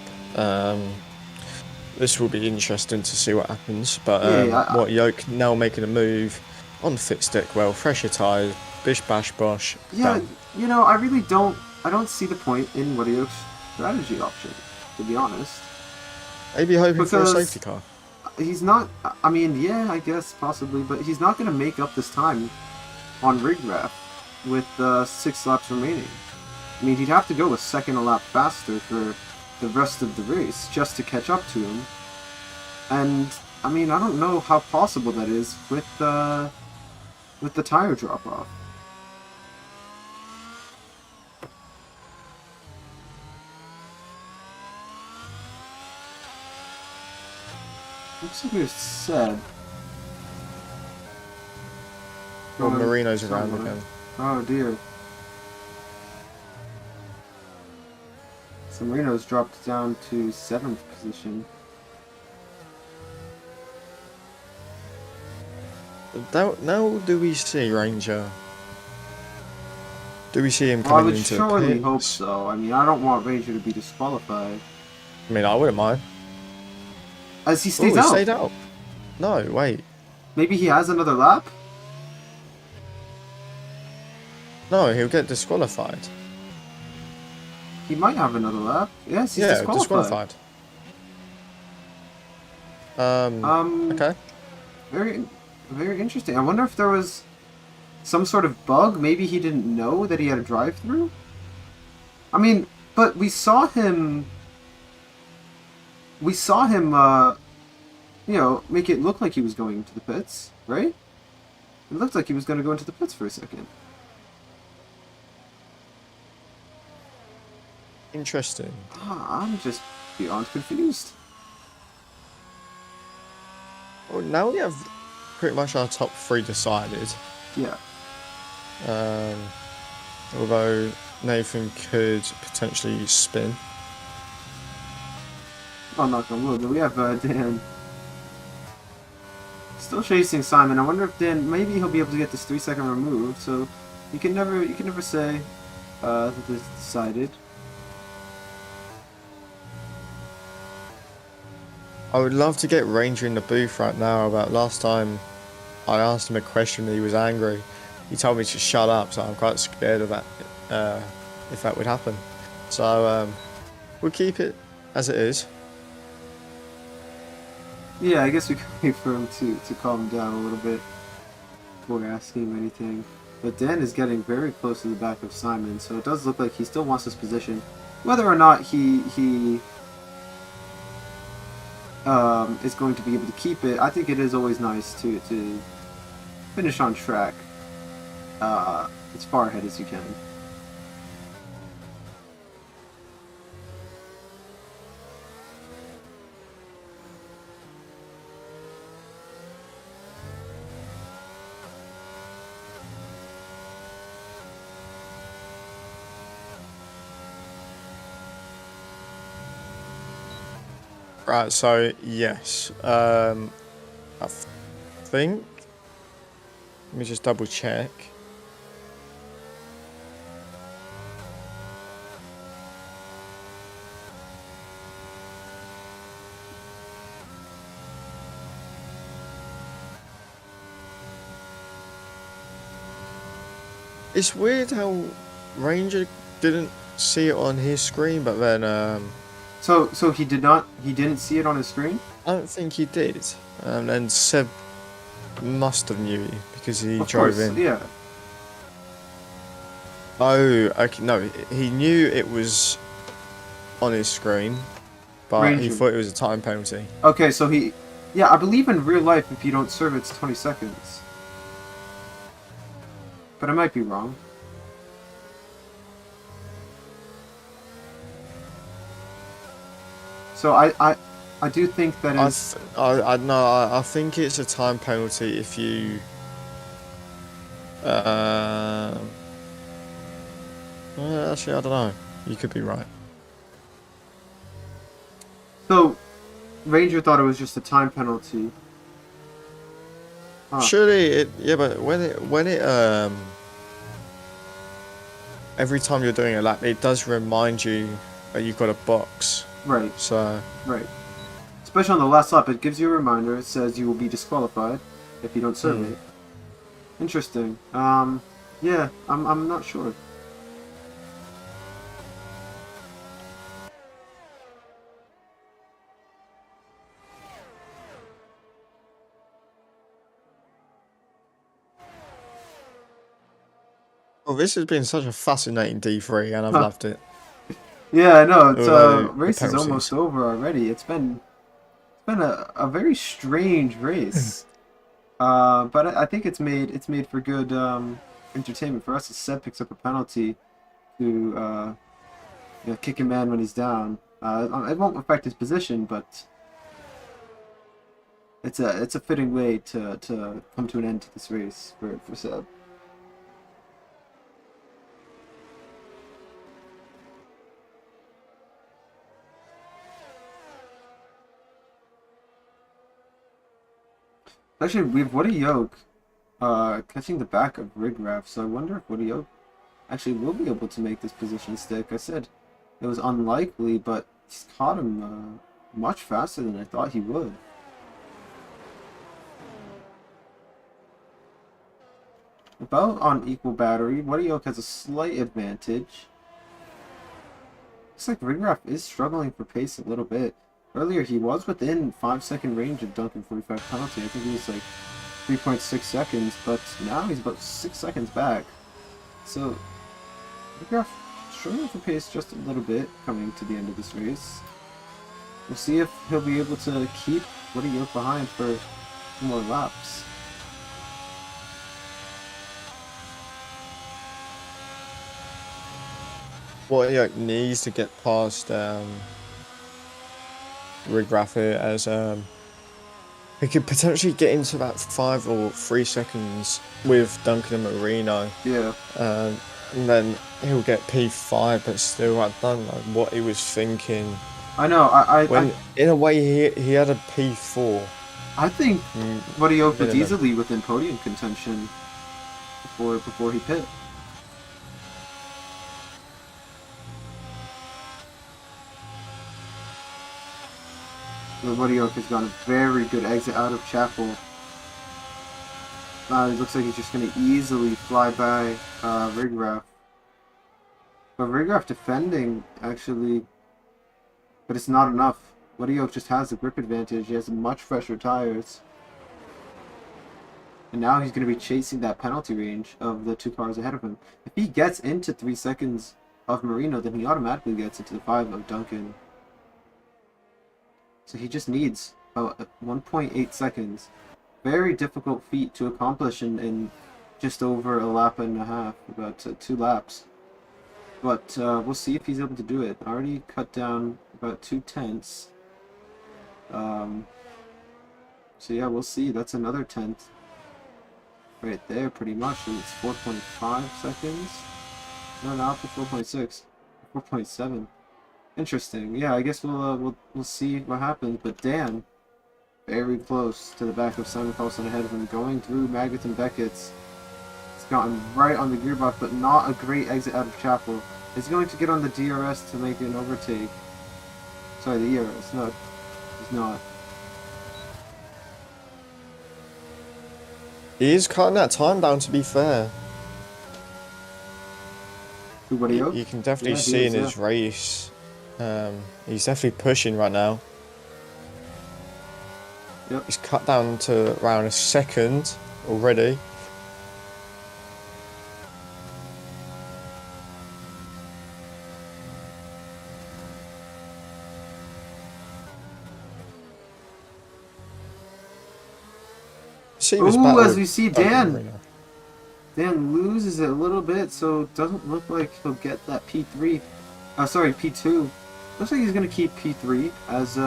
This will be interesting to see what happens. But what Yoke now making a move on Fitstick. Well, fresher tyres, bish bash bosh. Yeah, done. you know, I really don't see the point in Woody Oak's strategy option, to be honest. Maybe hoping for a Because safety car. He's not, I mean, yeah, I guess, possibly, but he's not going to make up this time on rig ref with 6 laps remaining. I mean, he'd have to go a second a lap faster for the rest of the race just to catch up to him. And, I mean, I don't know how possible that is with the tire drop-off. Looks like there's Seb. Well, Marino's around somewhere. again. Oh dear. So Marino's dropped down to 7th position. Now do we see Ranger? Do we see him Well, I coming would into surely the pits? hope so. I mean, I don't want Ranger to be disqualified. I mean, I wouldn't mind. As he stays Oh, he out. stayed out. No, wait. Maybe he has another lap? No, he'll get disqualified. He might have another lap. Yes, he's Yeah, disqualified. Okay. Very, very interesting. I wonder if there was some sort of bug. Maybe he didn't know that he had a drive-through. I mean, but we saw him. You know, make it look like he was going to the pits, right? It looked like he was going to go into the pits for a second. Interesting. I'm just beyond confused. Well, now we have pretty much our top three decided. Yeah. Although Nathan could potentially spin. Oh, knock on wood, but we have Dan still chasing Simon. I wonder if Dan, maybe he'll be able to get this 3-second remove. So you can never say that this is decided. I would love to get Ranger in the booth right now. About last time I asked him a question and he was angry. He told me to shut up, so I'm quite scared of that, if that would happen. So we'll keep it as it is. Yeah, I guess we can wait for him to calm down a little bit before asking him anything. But Dan is getting very close to the back of Simon, so it does look like he still wants this position. Whether or not he is going to be able to keep it, I think it is always nice to finish on track as far ahead as you can. Right, so yes, I think. Let me just double check. It's weird how Ranger didn't see it on his screen, but then So he didn't see it on his screen? I don't think he did. And Seb must have knew because he Of drove course, in. yeah. Oh, okay. No, he knew it was on his screen, but he Ranger. thought it was a time penalty. Okay, so yeah, I believe in real life if you don't serve it's 20 seconds. But I might be wrong. So I do think that is... I think it's a time penalty if you. Actually, I don't know. You could be right. So, Ranger thought it was just a time penalty. Huh. Surely, yeah, but when it every time you're doing a lap, it does remind you that you've got a box. Right, So right. Especially on the last lap, it gives you a reminder. It says you will be disqualified if you don't serve it. Interesting. Yeah, I'm not sure. well, this has been such a fascinating D3, and I've loved it. Yeah, I know. It's Although, race the is almost penalties. over already. It's been a very strange race. But I think it's made for good entertainment for us. As Seb picks up a penalty to kick a man when he's down. It won't affect his position, but it's a fitting way to come to an end to this race for Seb. Actually, we have Woody Yoke catching the back of Rigraff, so I wonder if Woody Yoke actually will be able to make this position stick. I said it was unlikely, but he's caught him much faster than I thought he would. About on equal battery, Woody Yoke has a slight advantage. Looks like Rigraff is struggling for pace a little bit. Earlier, he was within 5-second range of Duncan 45 penalty. I think he was like 3.6 seconds, but now he's about 6 seconds back. So, Rigraff struggling for pace just a little bit coming to the end of this race. We'll see if he'll be able to keep Woody Yoke behind for more laps. Wojciech needs to get past Rigraff here, as he could potentially get into about 5 or 3 seconds with Duncan and Marino. Yeah. And then he'll get P5, but still, I don't know what he was thinking. I know. When in a way he had a P4. I think Wojciech was minimum. easily within podium contention before he pit. Wojciech has got a very good exit out of Chapel. It looks like he's just going to easily fly by Rigraff. But Rigraff defending, actually, but it's not enough. Wojciech just has the grip advantage. He has much fresher tires. And now he's going to be chasing that penalty range of the 2 cars ahead of him. If he gets into 3 seconds of Marino, then he automatically gets into the 5 of Duncan. So he just needs about 1.8 seconds. Very difficult feat to accomplish in just over a lap and a half, about 2 laps. But we'll see if he's able to do it. Already cut down about 2 tenths. So yeah, we'll see. That's another tenth right there, pretty much. And it's 4.5 seconds. No, not for 4.6, 4.7. Interesting. Yeah, I guess we'll see what happens. But Dan, very close to the back of Simon Paulson ahead of him, going through Maggots and Beckett's. He's gotten right on the gearbox, but not a great exit out of Chapel. He's going to get on the DRS to make an overtake. Sorry, the ERS. No, he's not. He is cutting that time down, to be fair. Wojciech? You can definitely Yeah, he see is, in his race. He's definitely pushing right now. Yep. He's cut down to around a second already. Ooh, as we see Dan loses it a little bit, so it doesn't look like he'll get that P3. Sorry, P2. Looks like he's going to keep P3, as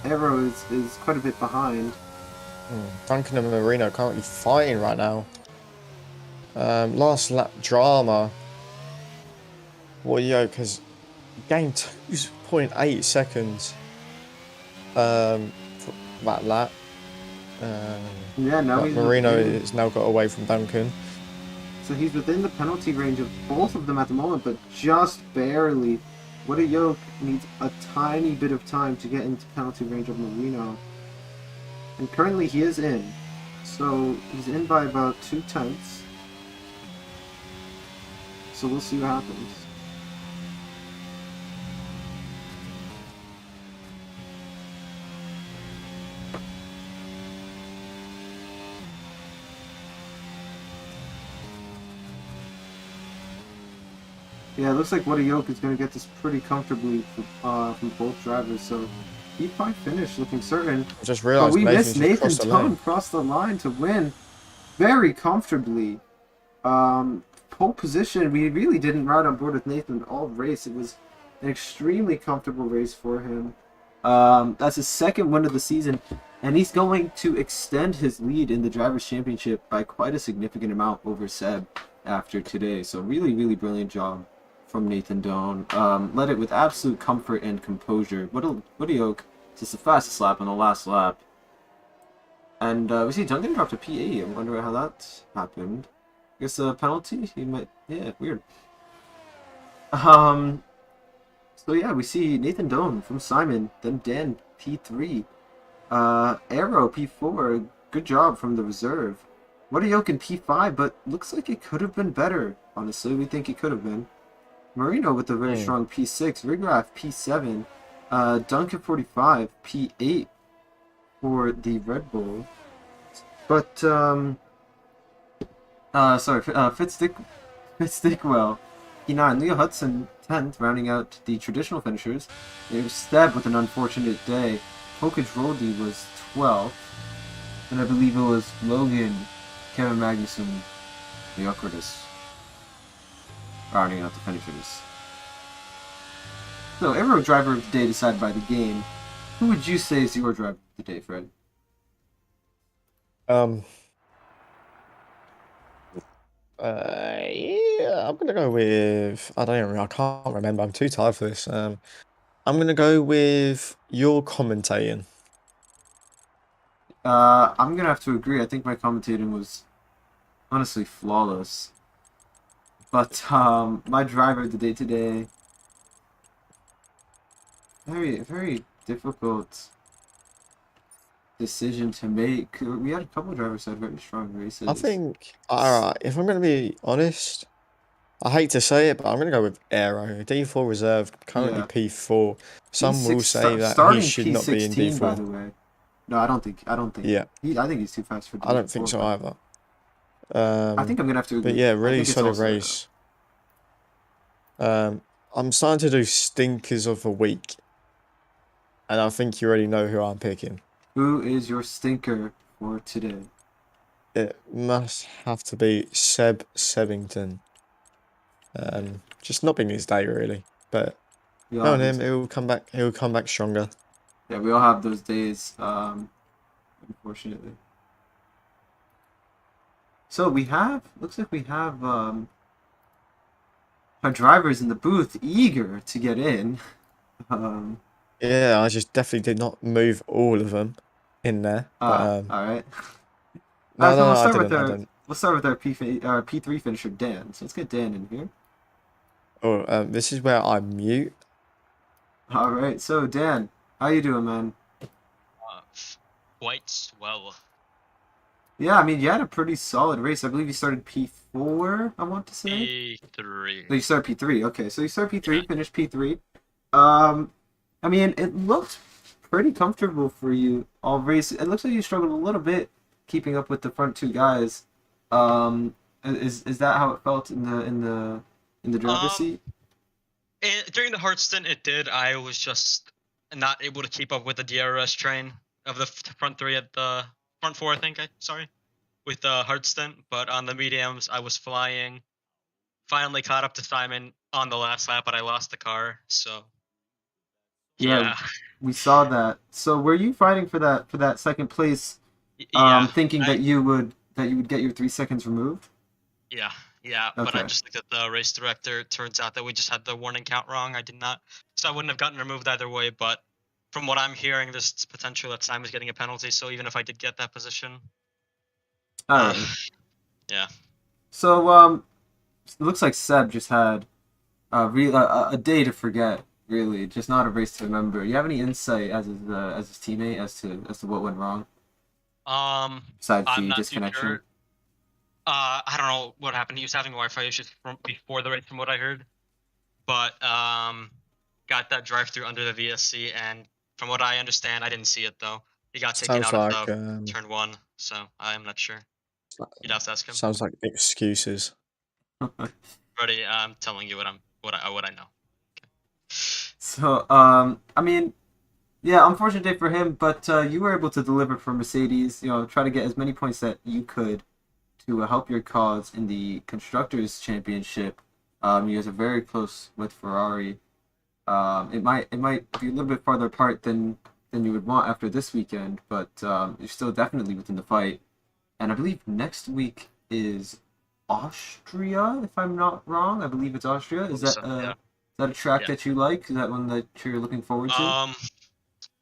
Arrow is quite a bit behind. Duncan and Marino currently fighting right now. Last lap drama. Wojciech has gained 2.8 seconds for that lap. Yeah, now he's Marino has now got away from Duncan. So he's within the penalty range of both of them at the moment, but just barely. Wojciech needs a tiny bit of time to get into penalty range of Marino. And currently he is in. So he's in by about 2 tenths. So we'll see what happens. Yeah, it looks like Wojciech is going to get this pretty comfortably from both drivers, so he probably finished looking certain. I just realised we Nathan's missed Nathan crossed the Tone lane. cross the line to win very comfortably. Pole position, we really didn't ride on board with Nathan all race. It was an extremely comfortable race for him. That's his 2nd win of the season, and he's going to extend his lead in the Drivers' Championship by quite a significant amount over Seb after today. So really, really brilliant job from Nathan Doan. Led it with absolute comfort and composure. Wojciech, just the fastest lap on the last lap. And we see Duncan dropped a P8. I wonder how that happened. I guess a penalty? He might... Yeah, weird. So yeah, we see Nathan Doan from Simon, then Dan P3. Arrow P4. Good job from the reserve. Wojciech in P5, but looks like it could have been better. Honestly, we think it could have been. Marino with a very strong P6, Rigraff P7, Duncan 45, P8 for the Red Bull. But, Fitzdikwell, P9, Leo Hudson 10th, rounding out the traditional finishers. It was Steb with an unfortunate day. Pokaj Roldi was 12th, and I believe it was Logan, Kevin Magnussen, the awkwardest, rounding out the finishers. So, every driver of the day decided by the game. Who would you say is your driver of the day, Fred? Um, yeah, I'm gonna go with. I don't know. I can't remember. I'm too tired for this. I'm gonna go with your commentating. I'm gonna have to agree. I think my commentating was honestly flawless. But my driver of the day today, very difficult decision to make. We had a couple of drivers that had very strong I races. think. All right. If I'm gonna be honest, I hate to say it, but I'm gonna go with Aero. D4 reserve, currently Yeah, P4. he's Some will say that he starting should not be in P16 by D4. the way. No, I don't think. I don't think. Yeah, I think he's too fast for I don't think D4. so But either. I think I'm gonna have to But agree. yeah, I really think it's solid also Aero. race. I'm starting to do stinkers of the week, and I think you already know who I'm picking. Who is your stinker for today? It must have to be Seb Sebington. Just not been his day really, but We all go have on him. those. He'll come back. He'll come back stronger. Yeah, we all have those days. Unfortunately. So we have. Looks like we have our drivers in the booth eager to get in. Um, Yeah, I just definitely did not move all of them in there, but all right. All right, no, so no, no, I didn't. I didn't. we'll start with our P3 finisher Dan. So let's get Dan in here. Oh, this is where I mute. All right, so Dan, how you doing, man? Uh, quite well. Yeah, I mean you had a pretty solid race. I believe you started P4. I want to say. A3. No, you started P3. Okay, so you started P3, Yeah. finished P3. Um, I mean it looked pretty comfortable for you all race. It looks like you struggled a little bit keeping up with the front two guys. Is that how it felt in the driver's Um, seat? during the hard stint, it did. I was just not able to keep up with the DRS train of the front three at the front four. I think. Sorry, with the hard stint. But on the mediums, I was flying. Finally caught up to Simon on the last lap, but I lost the car. So Yeah, yeah, we saw that. So were you fighting for that second place, yeah. thinking I, that you would get your 3 seconds removed? Yeah, yeah, but I Okay. just think that the race director turns out that we just had the warning count wrong. I did not, so I wouldn't have gotten removed either way. But from what I'm hearing, there's potential that Simon's getting a penalty. So even if I did get that position, All uh, right. yeah, So it looks like Seb just had a day to forget. Really, just not a race to remember. You have any insight as his teammate as to what went wrong besides I'm the not too disconnection? sure. I don't know what happened. He was having Wi-Fi issues from before the race, from what I heard. But got that drive-through under the VSC, and from what I understand, I didn't see it though. He got taken Sounds out of like the turn one, so I am not sure. You'd have to ask him. sounds like excuses. Buddy, I'm telling you what I know. So I mean, yeah, unfortunate day for him, but you were able to deliver for Mercedes. You know, try to get as many points that you could to help your cause in the constructors' championship. You guys are very close with Ferrari. It might be a little bit farther apart than you would want after this weekend, but you're still definitely within the fight. And I believe next week is Austria, if I'm not wrong. I believe it's Austria. So, yeah. Is that a track Yeah. that you like? Is that one that you're looking forward to?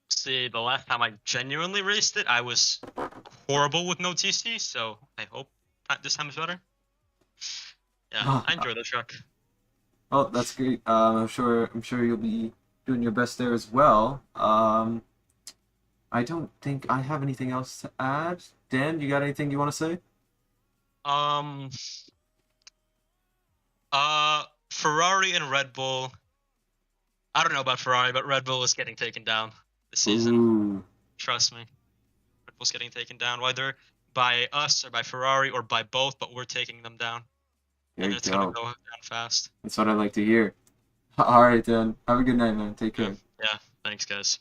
See, the last time I genuinely raced it, I was horrible with no TC, so I hope this time is better. Yeah, Ah, I enjoy the track. oh, that's great. I'm sure you'll be doing your best there as well. I don't think I have anything else to add. Dan, you got anything you want to say? Um, Ferrari and Red Bull. I don't know about Ferrari, but Red Bull is getting taken down this season. Ooh. Trust me. Red Bull's getting taken down, whether by us or by Ferrari or by both, but we're taking them down. There And you it's going to go. go down fast. That's what I like to hear. All right, then. Have a good night, man. Take Yeah, care. yeah. Thanks, guys.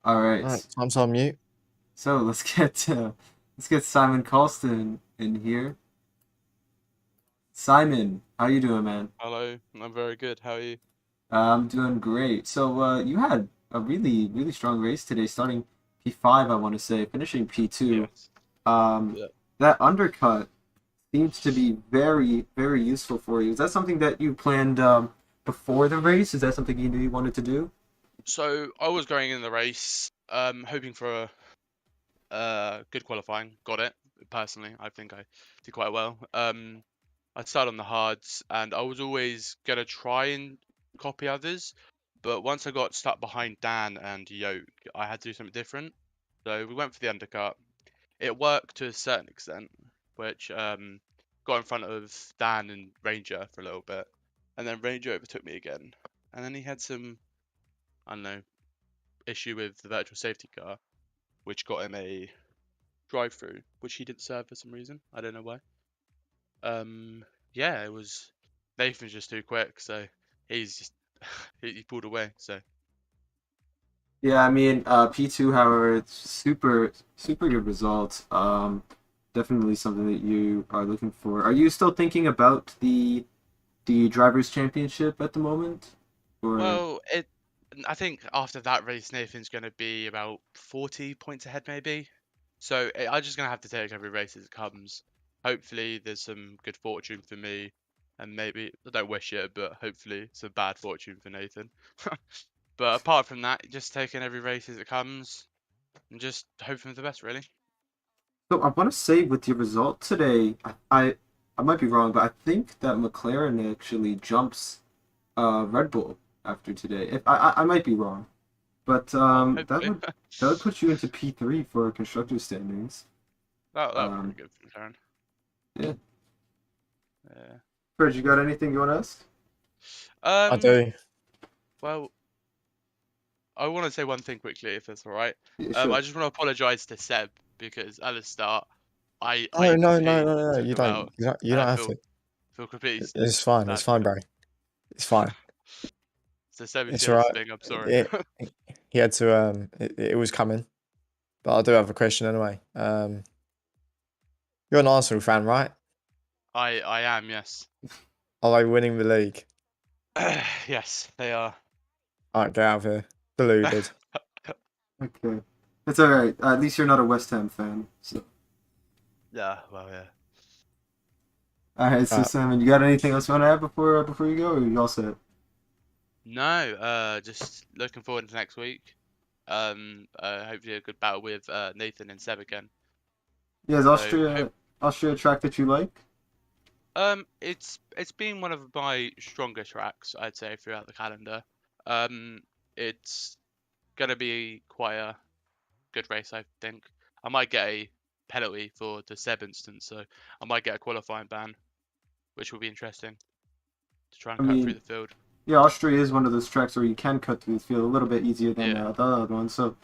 All right. Right, time to unmute. So let's get Simon Colston in here. Simon, How you doing, man? Hello, I'm very good. How are you? I'm doing great. So, you had a really strong race today, starting P5, I want to say, finishing P2. Yes. Um, Yeah. that undercut seems to be very useful for you. Is that something that you planned before the race? Is that something you knew you wanted to do? So I was going in the race, hoping for a good qualifying. Got it. Personally, I think I did quite well. I started on the hards, and I was always gonna try and copy others, but once I got stuck behind Dan and Yoke, I had to do something different. So we went for the undercut. It worked to a certain extent, which got in front of Dan and Ranger for a little bit, and then Ranger overtook me again, and then he had some, I don't know, issue with the virtual safety car, which got him a drive-through, which he didn't serve for some reason. I don't know why. Yeah, it was Nathan's just too quick, so he's just he pulled away. So Yeah, I mean, P2, however, it's super good results. Definitely something that you are looking for. Are you still thinking about the drivers' championship at the moment, or? well, it. I think after that race, Nathan's going to be about 40 points ahead, maybe. So I'm just gonna have to take every race as it comes. Hopefully, there's some good fortune for me, and maybe I don't wish it, but hopefully some bad fortune for Nathan. But apart from that, just taking every race as it comes and just hoping for the best, really. So I want to say with your result today, I might be wrong, but I think that McLaren actually jumps Red Bull after today. If I might be wrong, but that Hopefully, would put you into P3 for constructor standings. that would be Um, pretty good for McLaren. yeah. Yeah. Fred, you got anything you want to ask? I Um. do. Well, I want to say one thing quickly, if that's all right. Yeah, sure. I just want to apologise to Seb because at the start, I Oh no, no, completely no, no, no. took You him don't. out, You and I don't have to. feel completely It's fine. It's bad for fine, him. bro. It's fine. So Seb, if It's you hear this alright. thing, I'm sorry. It, he had to. It was coming, but I do have a question anyway. You're an Arsenal fan, right? I am, yes. Are they winning the league? Yes, they are. Alright, get out of here. Deluded. Okay, it's all right. At least you're not a West Ham fan. So, Yeah, well, yeah. all right. So Alright. Simon, you got anything else you want to add before you go, or you all set? No, just looking forward to next week. Hopefully a good battle with Nathan and Seb again. Yeah, is So hope Austria a track that you like? it's been one of my stronger tracks, I'd say, throughout the calendar. It's gonna be quite a good race, I think. I might get a penalty for the Seb instance, so I might get a qualifying ban, which will be interesting to try I and cut through mean, the field. yeah, Austria is one of those tracks where you can cut through the field a little bit easier than Yeah, the other one. So,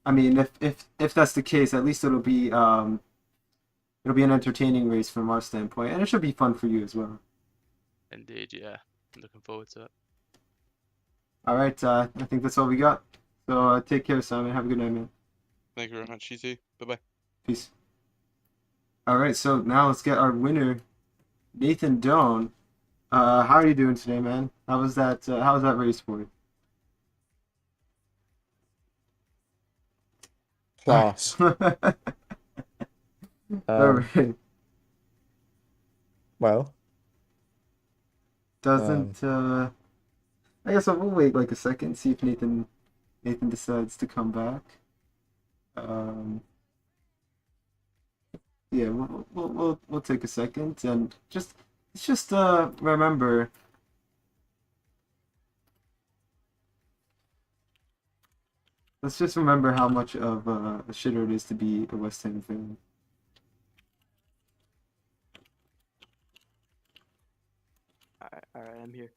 I mean, if that's the case, at least it'll be an entertaining race from our standpoint, and it should be fun for you as well. indeed, yeah. I'm looking forward to it. All right, I think that's all we got. So take care, Simon. Have a good night, man. Thank you very much, you too. Bye bye. Peace. All right, so now let's get our winner, Nathan Doan. How are you doing today, man? How was that? How was that race for you? Class. All Um. right. Well. Doesn't I guess we'll wait like a second, see if Nathan decides to come back. Um, yeah, we'll take a second and just remember. Let's just remember how much of a shitter it is to be a West Ham fan. Alright, I'm here.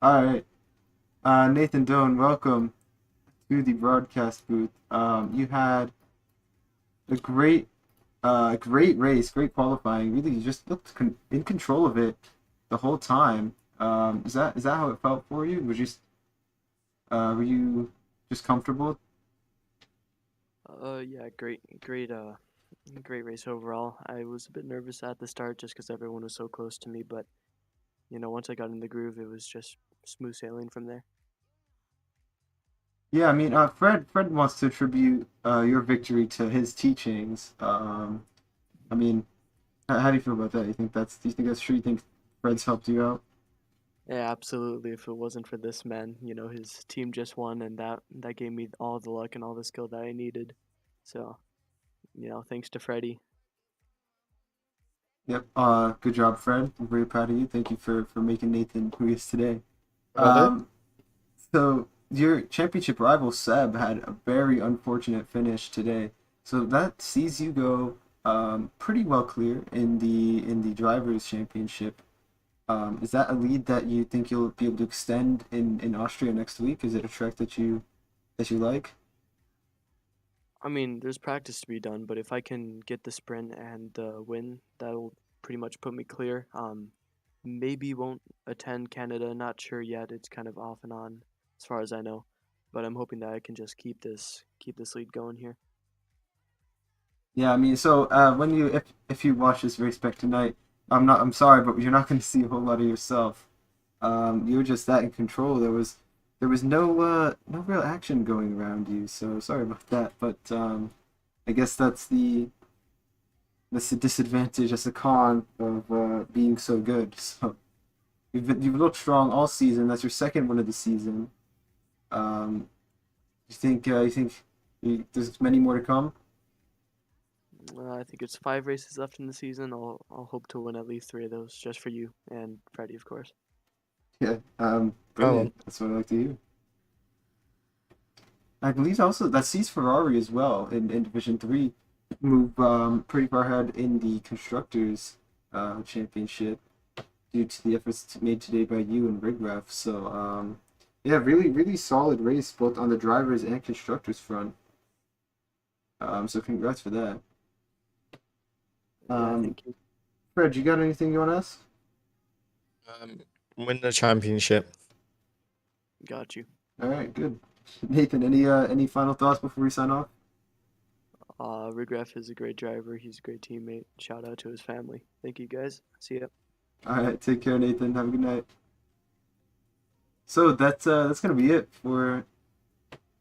All right, Nathan Doan, welcome to the broadcast booth. You had a great race, great qualifying. Really, you just looked in control of it the whole time. Is that how it felt for you? Were you just comfortable? Yeah, great race overall. I was a bit nervous at the start just because everyone was so close to me, but once I got in the groove, it was just smooth sailing from there. Yeah, I mean, Fred wants to attribute your victory to his teachings. I mean, how do you feel about that? Do you think that's true? You think Fred's helped you out? Yeah, absolutely. If it wasn't for this man, his team just won, and that gave me all the luck and all the skill that I needed. So, thanks to Freddie. Yep. Good job, Fred. I'm very proud of you. Thank you for making Nathan who he is today. Will do. Um, so your championship rival Seb had a very unfortunate finish today. So that sees you go pretty well clear in the drivers' championship. Is that a lead that you think you'll be able to extend in Austria next week? Is it a track that you like? I mean, there's practice to be done, but if I can get the sprint and the win, that'll pretty much put me clear. Maybe won't attend Canada, not sure yet. It's kind of off and on as far as I know, but I'm hoping that I can just keep this lead going here. Yeah, I mean, so when if you watch this race back tonight, I'm sorry, but you're not going to see a whole lot of yourself. You were just that in control. There was no real action going around you, so sorry about that. But I guess that's the disadvantage, that's the con of being so good. So you've looked strong all season. That's your second win of the season. Um, you think there's many more to come? I think it's 5 races left in the season. I'll hope to win at least 3 of those, just for you and Freddie, of course. Yeah. Go Brilliant. on. That's what I like to hear. I believe also that sees Ferrari as well in Division Three move pretty far ahead in the constructors championship due to the efforts made today by you and Rigref. So yeah, really solid race both on the drivers and constructors front. So congrats for that. Yeah, thank you. Fred, you got anything you want to ask? Win the championship. Got you. All right, good. Nathan, any final thoughts before we sign off? Rigref is a great driver. He's a great teammate. Shout out to his family. Thank you, guys. See ya. All right, take care, Nathan. Have a good night. So that's gonna be it for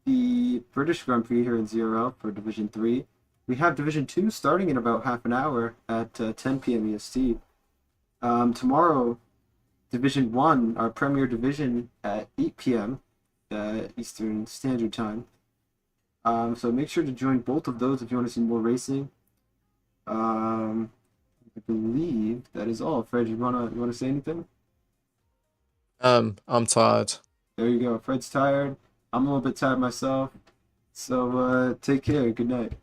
the British Grand Prix here in ZRL for Division 3. We have Division 2 starting in about half an hour at 10 p.m. EST. Tomorrow, Division 1, our Premier Division, at 8 p.m. Eastern Standard Time. So make sure to join both of those if you want to see more racing. I believe that is all. Fred, you wanna say anything? I'm tired. There you go. Fred's tired. I'm a little bit tired myself. So take care. Good night.